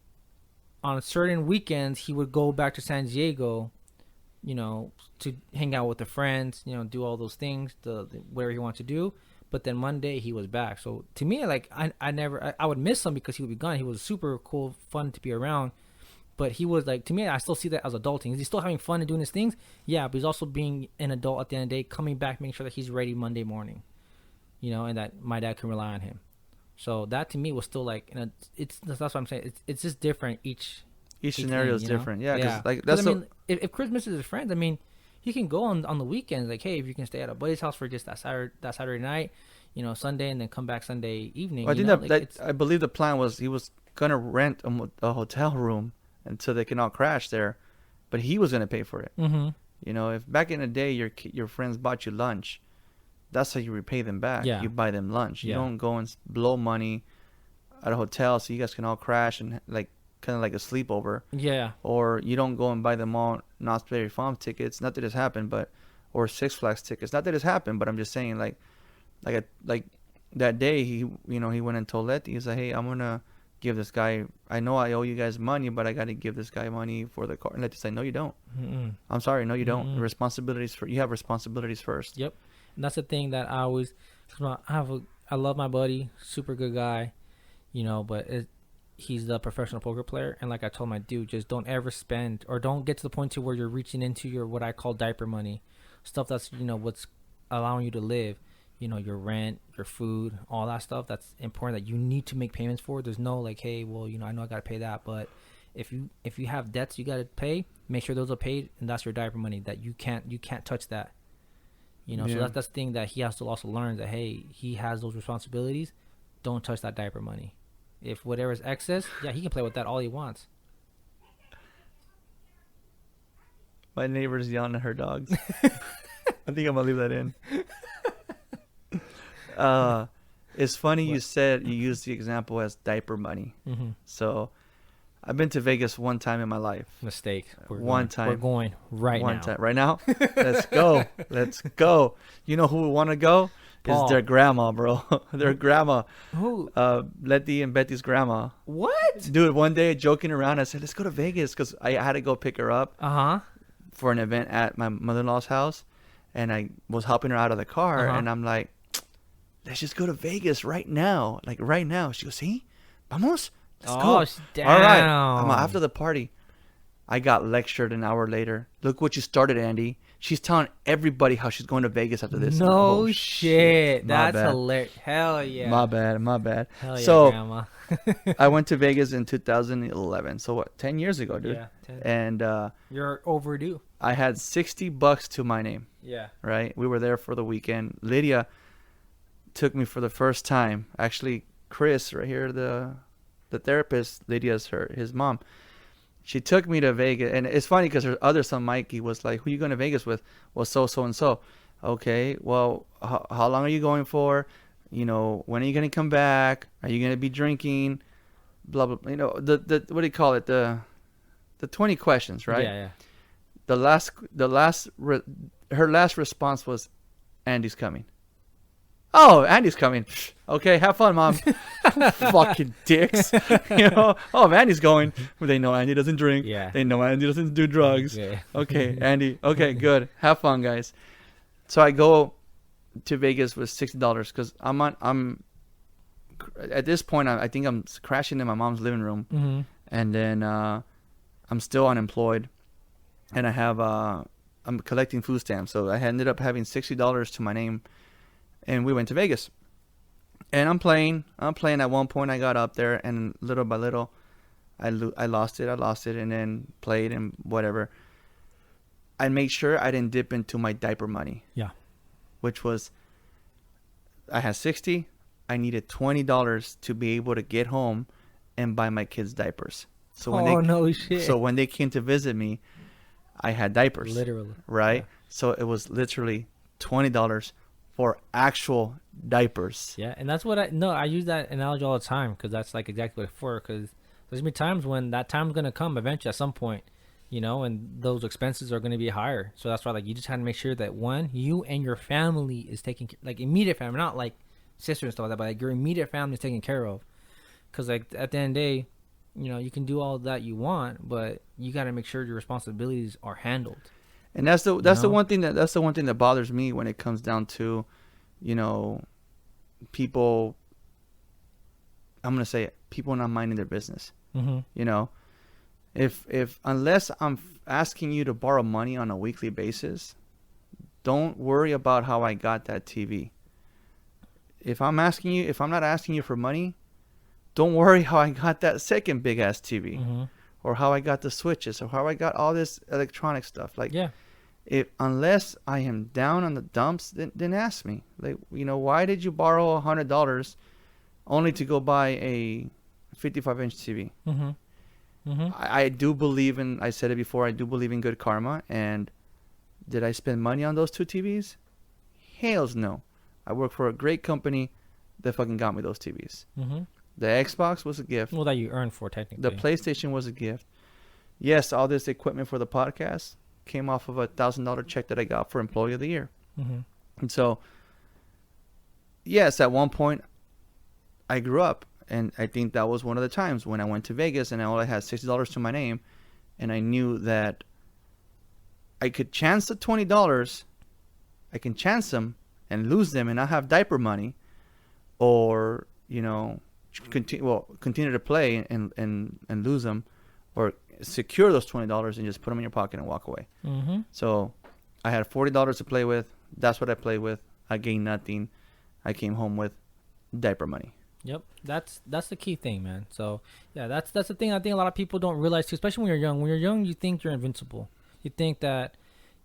on certain weekends, he would go back to San Diego, to hang out with the friends, do all those things, whatever he wanted to do. But then Monday he was back. So to me, like I would miss him because he would be gone. He was super cool, fun to be around. But he was like, to me, I still see that as adulting. Is he still having fun and doing his things? Yeah, but he's also being an adult at the end of the day, coming back, making sure that he's ready Monday morning, and that my dad can rely on him. So that to me was still like, that's what I'm saying. It's just different. Each scenario is different. Yeah, because like that's if Chris misses his friends, I mean, he can go on the weekends. Like, hey, if you can stay at a buddy's house for just that Saturday night, Sunday, and then come back Sunday evening. Well, I think I believe the plan was he was gonna rent a hotel room until they can all crash there, but he was gonna pay for it. Mm-hmm. If back in the day your friends bought you lunch, that's how you repay them back. Yeah. You buy them lunch. You Yeah. don't go and blow money at a hotel so you guys can all crash and like kind of like a sleepover. Yeah. Or you don't go and buy them all Knott's Berry Farm tickets. Not that it's happened, or Six Flags tickets. Not that it's happened, but I'm just saying like that day he went and told Letty, he's like, hey, I'm gonna give this guy, I know I owe you guys money, but I got to give this guy money for the car. And Letty's like, no, you don't. Mm-mm. I'm sorry, no, you don't. Mm-mm. You have responsibilities first. Yep. And that's the thing that I always, I love my buddy, super good guy, but he's the professional poker player. And like I told my dude, just don't ever spend or don't get to the point to where you're reaching into your, what I call diaper money, stuff that's, what's allowing you to live. your rent, your food, all that stuff that's important that you need to make payments for. There's no like, hey, well, I know I gotta pay that, but if you have debts you gotta pay, make sure those are paid, and that's your diaper money that you can't touch that. So that's the thing that he has to also learn, that hey, he has those responsibilities. Don't touch that diaper money. If whatever is excess, yeah, he can play with that all he wants. My neighbor's yelling at her dogs. I think I'm gonna leave that in. It's funny you used the example as diaper money. Mm-hmm. So I've been to Vegas one time in my life. Mistake. We're going right one now. time. Right now? Let's go. Let's go. You know who would want to go? Paul. Is their grandma, bro. Their grandma. Who? Letty and Betty's grandma. What? Dude, one day joking around, I said, let's go to Vegas because I had to go pick her up for an event at my mother-in-law's house. And I was helping her out of the car. And I'm like, let's just go to Vegas right now. Like right now. She goes, see? Vamos? Let's go. Damn. All right. After the party, I got lectured an hour later. Look what you started, Andy. She's telling everybody how she's going to Vegas after this. No shit. My That's bad. hilarious. Hell yeah. My bad. Hell yeah, so grandma. I went to Vegas in 2011. So what? 10 years ago, dude. Yeah. 10. And You're overdue. I had $60 to my name. Yeah. Right? We were there for the weekend. Lydia took me for the first time. Actually, Chris, right here, the therapist, Lydia's his mom. She took me to Vegas, and it's funny because her other son, Mikey, was like, who are you going to Vegas with? Well, so and so. Okay, well, how long are you going for? When are you going to come back? Are you going to be drinking? Blah, blah, blah. The what do you call it? The 20 questions, right? Yeah. Her last response was, Andy's coming. Oh, Andy's coming. Okay, have fun, Mom. Fucking dicks. Oh, Andy's going. Well, they know Andy doesn't drink. Yeah. They know Andy doesn't do drugs. Yeah. Okay, Andy. Okay, good. Have fun, guys. So I go to Vegas with $60 because I'm at this point, I think I'm crashing in my mom's living room. Mm-hmm. And then I'm still unemployed. And I have, I'm collecting food stamps. So I ended up having $60 to my name. And we went to Vegas. And I'm playing. At one point, I got up there, and little by little, I lost it, and then played and whatever. I made sure I didn't dip into my diaper money. Yeah. Which was, I had 60. I needed $20 to be able to get home and buy my kids diapers. So no shit. So when they came to visit me, I had diapers. Literally. Right? Yeah. So it was literally $20 for actual diapers. Yeah, and that's what I use that analogy all the time because that's like exactly what it's for. Because there's gonna be times when that time's gonna come eventually at some point, and those expenses are gonna be higher. So that's why you just have to make sure that you and your family is taking immediate family, not like sister and stuff like that, but your immediate family is taken care of. Because at the end of the day, you can do all that you want, but you got to make sure your responsibilities are handled. And that's the one thing that bothers me when it comes down to, people. I'm gonna say it, people not minding their business. Mm-hmm. If unless I'm asking you to borrow money on a weekly basis, don't worry about how I got that TV. If I'm not asking you for money, don't worry how I got that second big ass TV. Mm-hmm. Or how I got the switches, or how I got all this electronic stuff. Unless I am down on the dumps, then ask me. Why did you borrow $100 only to go buy a 55-inch TV? Mm-hmm. Mm-hmm. I do believe in. I said it before. I do believe in good karma. And did I spend money on those two TVs? Hells no. I work for a great company that fucking got me those TVs. Mm-hmm. The Xbox was a gift. Well, that you earned for technically. The PlayStation was a gift. Yes, all this equipment for the podcast came off of a $1,000 check that I got for Employee of the Year. Mm-hmm. And so, yes, at one point, I grew up. And I think that was one of the times when I went to Vegas and I had $60 to my name. And I knew that I could chance the $20. I can chance them and lose them and not have diaper money. Or, continue to play and lose them, or secure those $20 and just put them in your pocket and walk away. Mm-hmm. So I had $40 to play with. That's what I played with. I gained nothing. I came home with diaper money. Yep, that's the key thing, man. So yeah, that's the thing I think a lot of people don't realize too, especially when you're young. When you're young, you think you're invincible. You think that,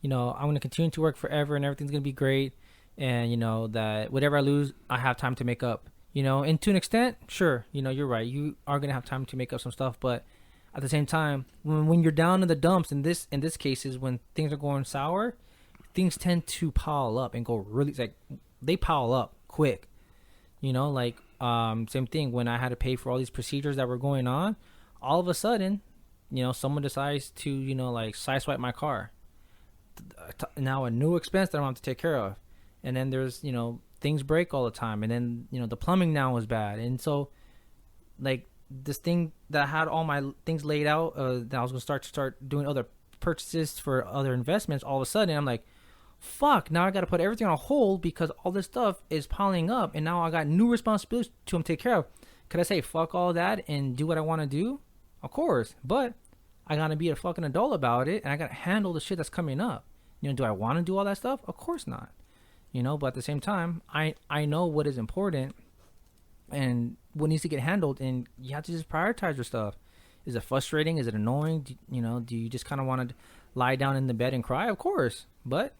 I'm going to continue to work forever and everything's going to be great, and that whatever I lose, I have time to make up. And to an extent, sure, you're right. You are going to have time to make up some stuff, but at the same time, when you're down in the dumps, in this case is when things are going sour, things tend to pile up and go really like they pile up quick. Same thing when I had to pay for all these procedures that were going on. All of a sudden, someone decides to, sideswipe my car. Now a new expense that I have to take care of. And then there's, things break all the time. And then, the plumbing now is bad. And so, like, this thing that I had all my things laid out, that I was going to start doing other purchases for other investments, all of a sudden, I'm like, fuck, now I got to put everything on hold because all this stuff is piling up, and now I got new responsibilities to take care of. Could I say fuck all that and do what I want to do? Of course, but I got to be a fucking adult about it, and I got to handle the shit that's coming up. Do I want to do all that stuff? Of course not. But at the same time, I know what is important and what needs to get handled, and you have to just prioritize your stuff. Is it frustrating? Is it annoying? Do you just kind of want to lie down in the bed and cry? Of course, but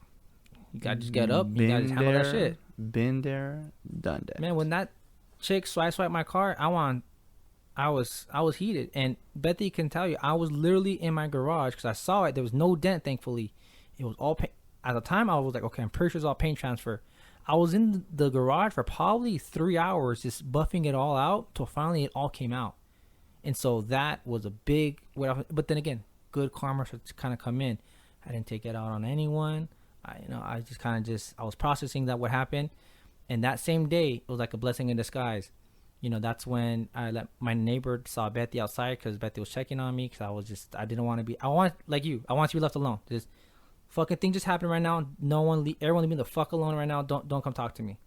you gotta just get up. You gotta just handle that shit. Been there, done that. Man, when that chick swiped my car, I was heated. And Bethy can tell you, I was literally in my garage because I saw it. There was no dent, thankfully. It was all paint. At the time, I was like, okay, I'm pretty sure it's all paint transfer. I was in the garage for probably 3 hours just buffing it all out till finally it all came out. And so that was a big, but then again, good karma should kind of come in. I didn't take it out on anyone. I just kind of I was processing that what happened, and that same day it was like a blessing in disguise. That's when my neighbor saw Bethy outside because Bethy was checking on me because I didn't want to be. I want to be left alone. This fucking thing just happened right now. Everyone leave me the fuck alone right now. Don't come talk to me.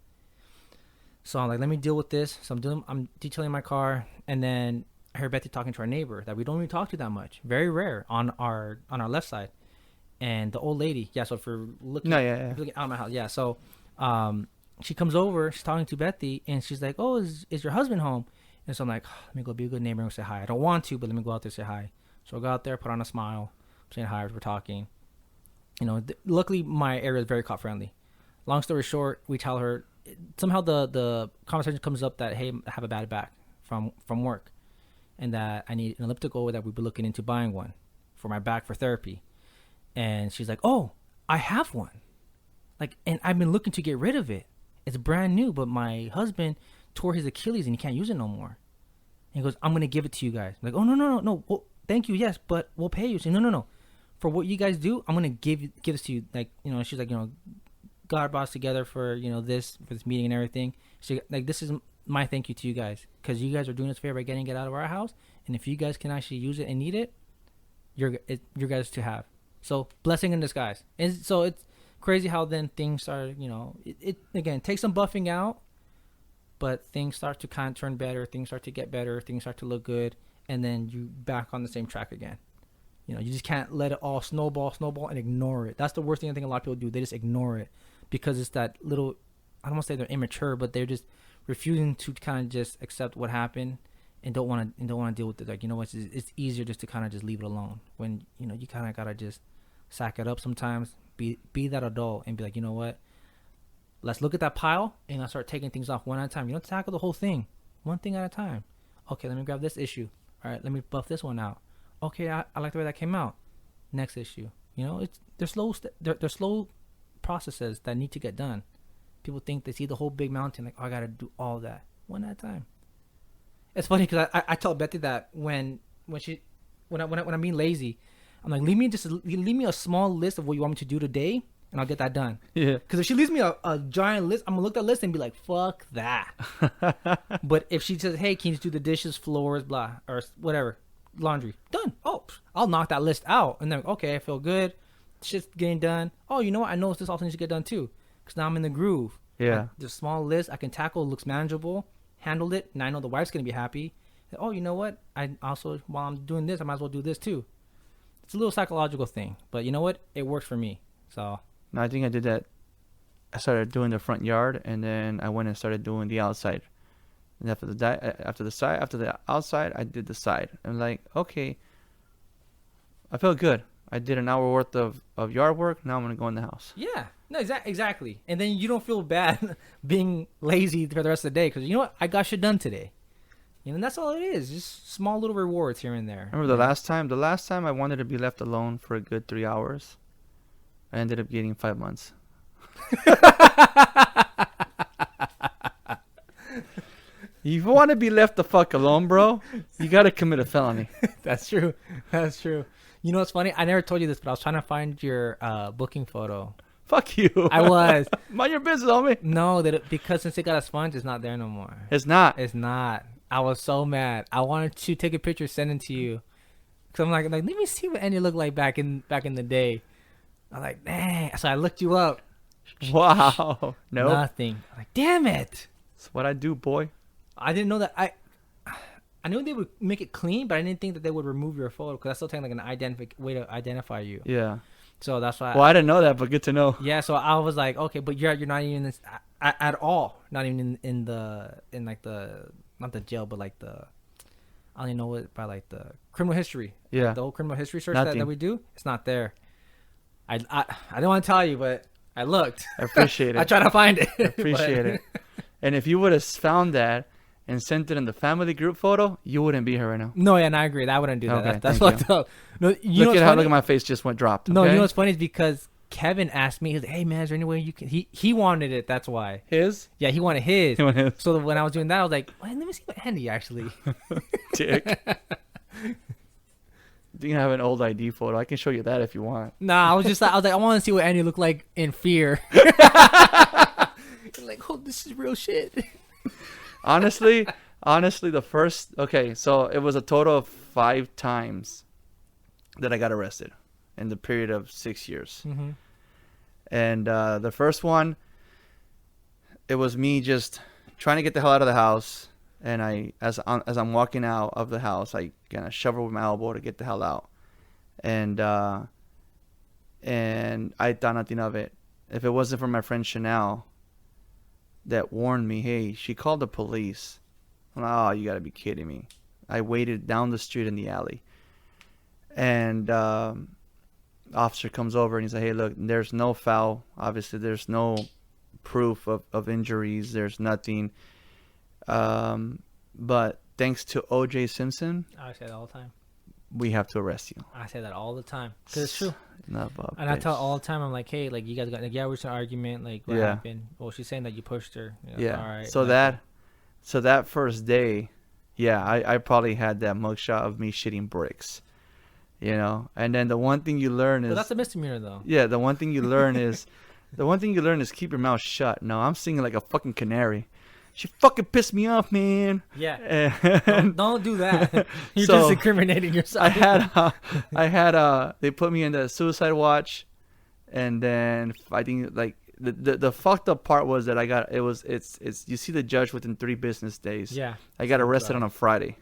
So I'm like, let me deal with this. So I'm detailing my car, and then I heard Bethy talking to our neighbor that we don't even talk to that much. Very rare on our left side. And the old lady, so if you're looking, if you're looking out of my house, so she comes over, she's talking to Bethy, and she's like, oh, is your husband home? And so I'm like, let me go be a good neighbor and say hi. I don't want to, but let me go out there and say hi. So I go out there, put on a smile, saying hi, we're talking. Luckily my area is very cop friendly. Long story short, we tell her, somehow the conversation comes up that, hey, I have a bad back from work, and that I need an elliptical, that we've been looking into buying one for my back for therapy. And she's like, oh, I have one. And I've been looking to get rid of it. It's brand new, but my husband tore his Achilles and he can't use it no more. And he goes, I'm going to give it to you guys. I'm like, oh, no. Well, thank you, yes, but we'll pay you. She's like, no. For what you guys do, I'm going to give this to you. She's like, God brought us together for, for this meeting and everything. She's like, this is my thank you to you guys. Because you guys are doing us a favor by getting it out of our house. And if you guys can actually use it and need it, you're guys to have. So blessing in disguise. And so it's crazy how then things are, it again takes some buffing out, but things start to kind of turn better. Things start to get better. Things start to look good, and then you back on the same track again. You just can't let it all snowball, and ignore it. That's the worst thing I think a lot of people do. They just ignore it because it's that little. I don't want to say they're immature, but they're just refusing to kind of just accept what happened. And don't want to deal with it. Like, it's easier just to kind of just leave it alone. When you kind of gotta just sack it up sometimes. Be that adult and be like, you know what? Let's look at that pile and I'll start taking things off one at a time. You don't tackle the whole thing, one thing at a time. Okay, let me grab this issue. All right, let me buff this one out. Okay, I like the way that came out. Next issue. They're slow processes that need to get done. People think they see the whole big mountain, like, oh, I gotta do all that one at a time. It's funny because I tell Bethy that when I'm being lazy, I'm like, leave me a small list of what you want me to do today, and I'll get that done. Yeah. Because if she leaves me a giant list, I'm gonna look at that list and be like, fuck that. But if she says, hey, can you just do the dishes, floors, blah, or whatever, laundry, done. Oh, I'll knock that list out, and then okay, I feel good. Shit's getting done. Oh, you know what? I know this also needs to get done too, because now I'm in the groove. Yeah. Like, the small list I can tackle, looks manageable. Handled it, and I know the wife's gonna be happy. Oh, you know what? I also, while I'm doing this, I might as well do this too. It's a little psychological thing, but you know what? It worked for me. So no, I think I did that I started doing the front yard, and then I went and started doing the outside. And after the outside, I did the side. I'm like, okay, I feel good. I did an hour worth of yard work. Now I'm gonna go in the house. Yeah. No, exactly. And then you don't feel bad being lazy for the rest of the day because you know what? I got shit done today. You know, and that's all it is. Just small little rewards here and there. Remember the last time? The last time I wanted to be left alone for a good 3 hours, I ended up getting 5 months. You want to be left the fuck alone, bro? You got to commit a felony. That's true. That's true. You know what's funny? I never told you this, but I was trying to find your booking photo. Fuck you. I was. Mind your business, homie. No, because since it got a sponge, it's not there no more. It's not. It's not. I was so mad. I wanted to take a picture, send it to you. Cause I'm like, let me see what Andy looked like back in the day. I'm like, dang. So I looked you up. Wow. No. Nothing. I'm like, damn it. That's what I do, boy. I didn't know that. I knew they would make it clean, but I didn't think that they would remove your photo because that's still taking like an way to identify you. Yeah. So that's why. Well, I didn't know that, but good to know. Yeah. So I was like, okay, but you're not even in this at all. Not even in like the not the jail, but like the I don't even know what by like the criminal history. Yeah. The whole criminal history search Nothing. that we do. It's not there. I didn't want to tell you, but I looked. I appreciate it. I tried to find it. I appreciate it. And if you would have found that and sent it in the family group photo, you wouldn't be here right now. No, yeah, and I agree. I wouldn't do that. Okay, That's thank fucked up. No, you know look what's funny? at my face just went dropped. No, okay? you know what's funny is because Kevin asked me, he was like, hey man, is there any way you can? He wanted it. That's why. His? Yeah, he wanted his. He wanted his. So when I was doing that, I was like, well, let me see what Andy actually. Dick. Do you have an old ID photo? I can show you that if you want. Nah, I was like, I want to see what Andy looked like in fear. Like, oh, this is real shit. Honestly, the first... Okay, so it was a total of 5 times that I got arrested in the period of 6 years. Mm-hmm. And the first one, it was me just trying to get the hell out of the house. And as I'm walking out of the house, I kind of shovel with my elbow to get the hell out. And I thought nothing of it. If it wasn't for my friend Chanel that warned me, hey, she called the police. I'm like, oh, you got to be kidding me. I waited down the street in the alley. And officer comes over and he's like, hey, look, there's no foul. Obviously, there's no proof of injuries. There's nothing. But thanks to O.J. Simpson, I say that all the time. we have to arrest you. I say that all the time because it's true. And I tell all the time, I'm like, hey, like you guys got like, yeah, we had an argument, like what happened? Well, she's saying that you pushed her. You know, Yeah. All right. So that first day, yeah, I probably had that mugshot of me shitting bricks, you know. And then the one thing you learn is, But that's a misdemeanor, though. yeah, the one thing you learn is keep your mouth shut. No, I'm singing like a fucking canary. She fucking pissed me off, man. Yeah. And Don't do that. You're So, just incriminating yourself. I had they put me in the suicide watch, and then I think like the fucked up part was that it's you see the judge within 3 business days. Yeah. I got arrested on a Friday.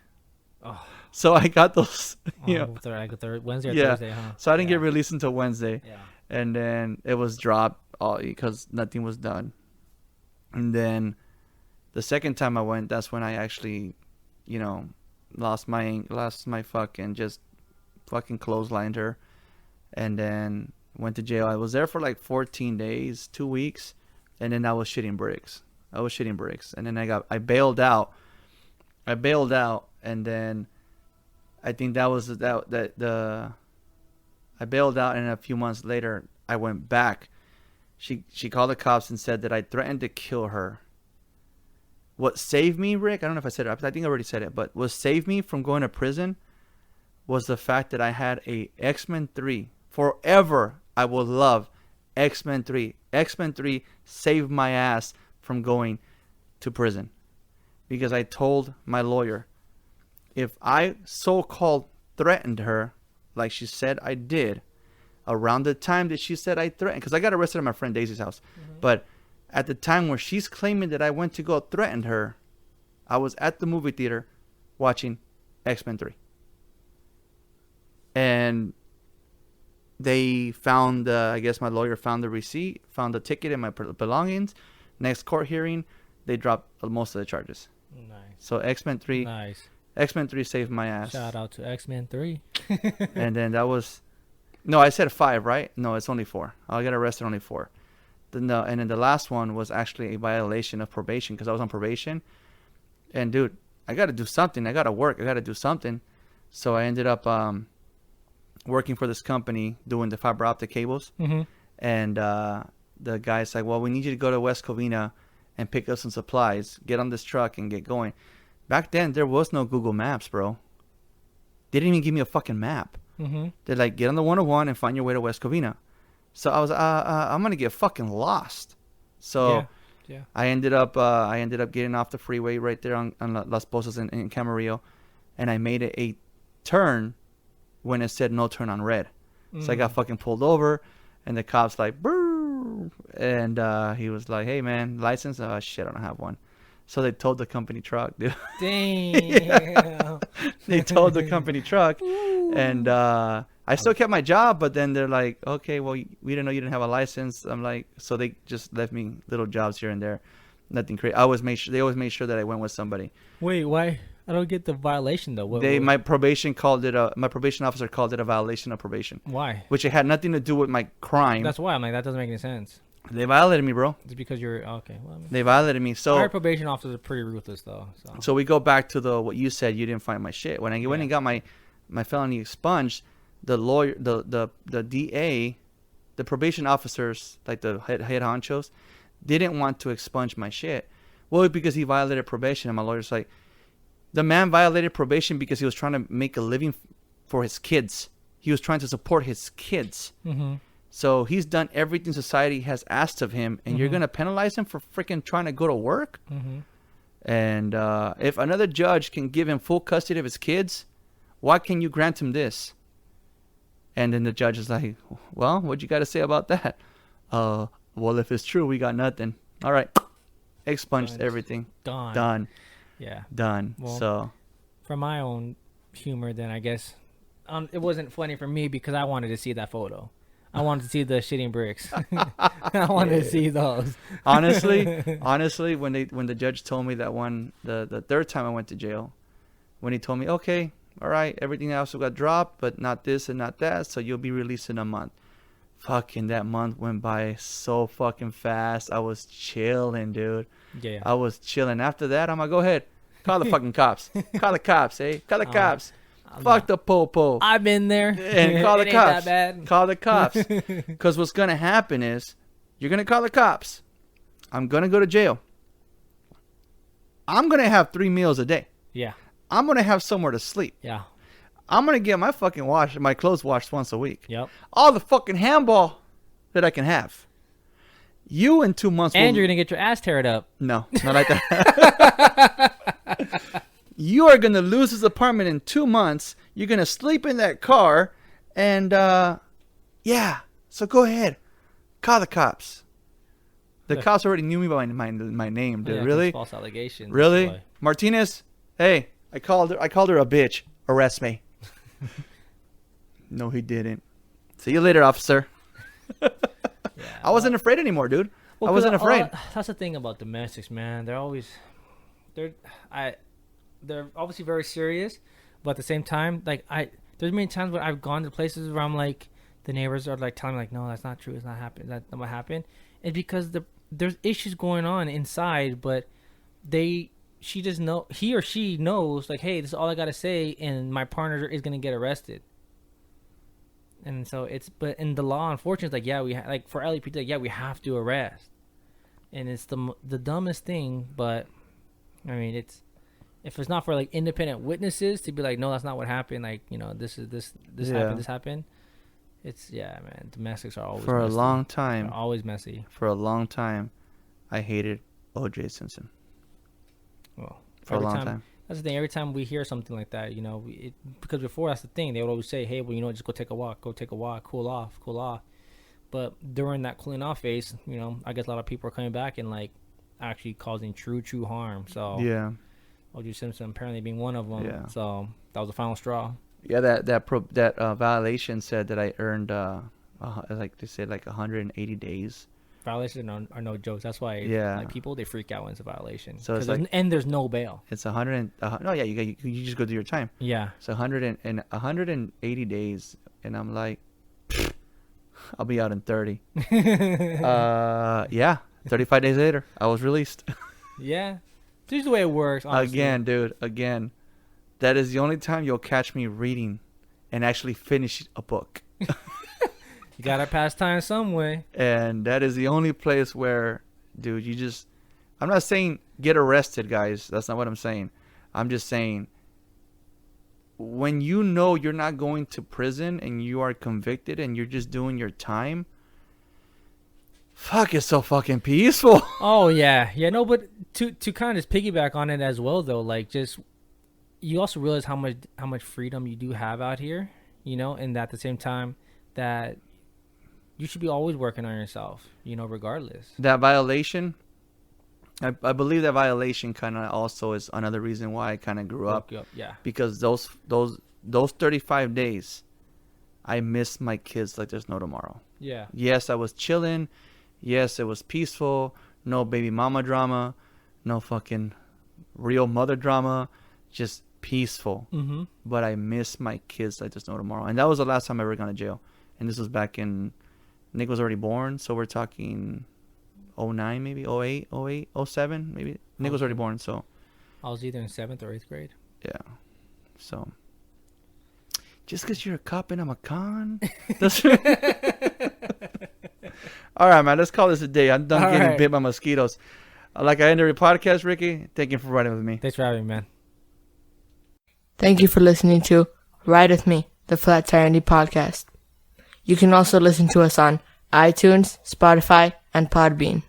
Oh. So I got those, you know. Wednesday or Yeah. Thursday, huh? So I didn't get released until Wednesday. Yeah. And then it was dropped all because nothing was done. And then the second time I went, that's when I actually, you know, lost my fucking clotheslined her, and then went to jail. I was there for like 14 days, 2 weeks, and then I was shitting bricks. And then I bailed out, and then I think that was I bailed out, and a few months later I went back. She called the cops and said that I threatened to kill her. What saved me, Rick, I don't know if I said it. I think I already said it. But what saved me from going to prison was the fact that I had a X-Men 3. Forever, I will love X-Men 3. X-Men 3 saved my ass from going to prison. Because I told my lawyer, if I so-called threatened her, like she said I did, around the time that she said I threatened, because I got arrested at my friend Daisy's house. Mm-hmm. But at the time where she's claiming that I went to go threaten her, I was at the movie theater watching X-Men 3. And they found, I guess my lawyer found the receipt, found the ticket and my belongings. Next court hearing, they dropped most of the charges. Nice. So X-Men 3, Nice. X-Men 3 saved my ass. Shout out to X-Men 3. And then that was, no, I said 5, right? No, it's only 4. I got arrested only 4. And then the last one was actually a violation of probation because I was on probation. And dude, I got to do something. I got to work. I got to do something. So I ended up working for this company doing the fiber optic cables. Mm-hmm. And the guy's like, well, we need you to go to West Covina and pick up some supplies. Get on this truck and get going. Back then, there was no Google Maps, bro. They didn't even give me a fucking map. Mm-hmm. They're like, get on the 101 and find your way to West Covina. So I was, I'm gonna get fucking lost. So Yeah. I ended up getting off the freeway right there on Las Posas in Camarillo, and I made it a turn when it said no turn on red. So I got fucking pulled over, and the cops like, brrr, and he was like, hey man, license? Oh shit, I don't have one. So they towed the company truck, dude. Damn. They towed the company truck, and I still kept my job, but then they're like, okay, well, we didn't know you didn't have a license. I'm like, so they just left me little jobs here and there, nothing crazy. They always made sure that I went with somebody. Wait, why? I don't get the violation though. My probation officer called it a violation of probation, Why? which it had nothing to do with my crime. That's why I'm like, that doesn't make any sense. They violated me, bro. It's because you're okay. Well, I mean, They violated me. So our probation officers are pretty ruthless though. So we go back to what you said. You didn't find my shit when I went and got my felony expunged. The lawyer, the DA, the probation officers, like the head honchos, didn't want to expunge my shit. Well, because he violated probation, and my lawyer's like, the man violated probation because he was trying to make a living for his kids. He was trying to support his kids. Mm-hmm. So he's done everything society has asked of him, and you're gonna penalize him for freaking trying to go to work. Mm-hmm. And if another judge can give him full custody of his kids, why can you grant him this? And then the judge is like, well, what you got to say about that? Well, if it's true, we got nothing. All right. Expunged everything. Done. Yeah. Done. Well, so. For my own humor, then I guess it wasn't funny for me because I wanted to see that photo. I wanted to see the shitting bricks. I wanted to see those. Honestly, when the judge told me that one, the third time I went to jail, when he told me, okay, all right, everything else got dropped, but not this and not that, so you'll be released in a month. Fucking that month went by so fucking fast. I was chilling, dude. Yeah. I was chilling. After that, I'm like, go ahead. Call the fucking cops. Call the cops, eh? Call the cops. Fuck the po-po. I've been there. And call the It ain't cops. that bad. Call the cops. Because what's going to happen is you're going to call the cops. I'm going to go to jail. I'm going to have 3 meals a day. Yeah. I'm going to have somewhere to sleep. Yeah. I'm going to get my fucking my clothes washed once a week. Yep. All the fucking handball that I can have. You in 2 months. And you're going to get your ass teared up. No, not like that. You are going to lose this apartment in 2 months. You're going to sleep in that car. And, yeah. So go ahead. Call the cops. The cops already knew me by my name, dude. Yeah, really? false allegations. Really? Boy. Martinez? Hey, I called her a bitch. Arrest me. No, he didn't. See you later, officer. Yeah, I wasn't afraid anymore, dude. I wasn't afraid. That's the thing about domestics, man. They're obviously very serious, but at the same time, like there's many times when I've gone to places where I'm like, the neighbors are like telling me like, no, that's not true. It's not happening. That's not what happened. It's because there's issues going on inside, but he or she knows like, hey, this is all I gotta say, and my partner is gonna get arrested. And so but in the law enforcement, like, yeah, like for LAPD, like, yeah, we have to arrest, and it's the dumbest thing. But I mean, if it's not for like independent witnesses to be like, no, that's not what happened. Like, you know, this happened. It's man. Domestics are always for messy. a long time. They're always messy. For a long time, I hated O.J. Simpson. Well, for a long time. That's the thing. Every time we hear something like that, you know, because before that's the thing, they would always say, hey, well, you know, just go take a walk, cool off. But during that cooling off phase, you know, I guess a lot of people are coming back and like actually causing true harm. So yeah, O.J. Simpson apparently being one of them. Yeah. So that was the final straw. Yeah, that violation said that I earned like they said like 180 days. Violations are no jokes. That's why like people they freak out when it's a violation. So it's there's no bail. It's 100. No, yeah, you just go do your time. Yeah. It's 180 days, and I'm like, I'll be out in 30. Yeah, 35 days later, I was released. Yeah, it's usually the way it works. Honestly. Again, dude. Again, that is the only time you'll catch me reading and actually finish a book. You gotta pass time some way. And that is the only place where, dude, I'm not saying get arrested, guys. That's not what I'm saying. I'm just saying when you know you're not going to prison and you are convicted and you're just doing your time, fuck, it's so fucking peaceful. Oh, yeah. Yeah, no, but to kind of just piggyback on it as well, though, like just you also realize how much freedom you do have out here, and at the same time that you should be always working on yourself, regardless. That violation, I believe that violation kind of also is another reason why I kind of grew up. Yeah. Because those 35 days, I missed my kids like there's no tomorrow. Yeah. Yes, I was chilling. Yes, it was peaceful. No baby mama drama. No fucking real mother drama. Just peaceful. Mm-hmm. But I missed my kids like there's no tomorrow. And that was the last time I ever got to jail. And this was back in... Nick was already born, so we're talking 09 maybe, 08, 07 maybe. Nick was already born, so... I was either in 7th or 8th grade. Yeah. So... Just because you're a cop and I'm a con? All right, man. Let's call this a day. I'm done getting bit by mosquitoes. Like I ended your podcast, Ricky. Thank you for riding with me. Thanks for having me, man. Thank you for listening to Ride With Me, the Flat Tire Indie Podcast. You can also listen to us on iTunes, Spotify, and Podbean.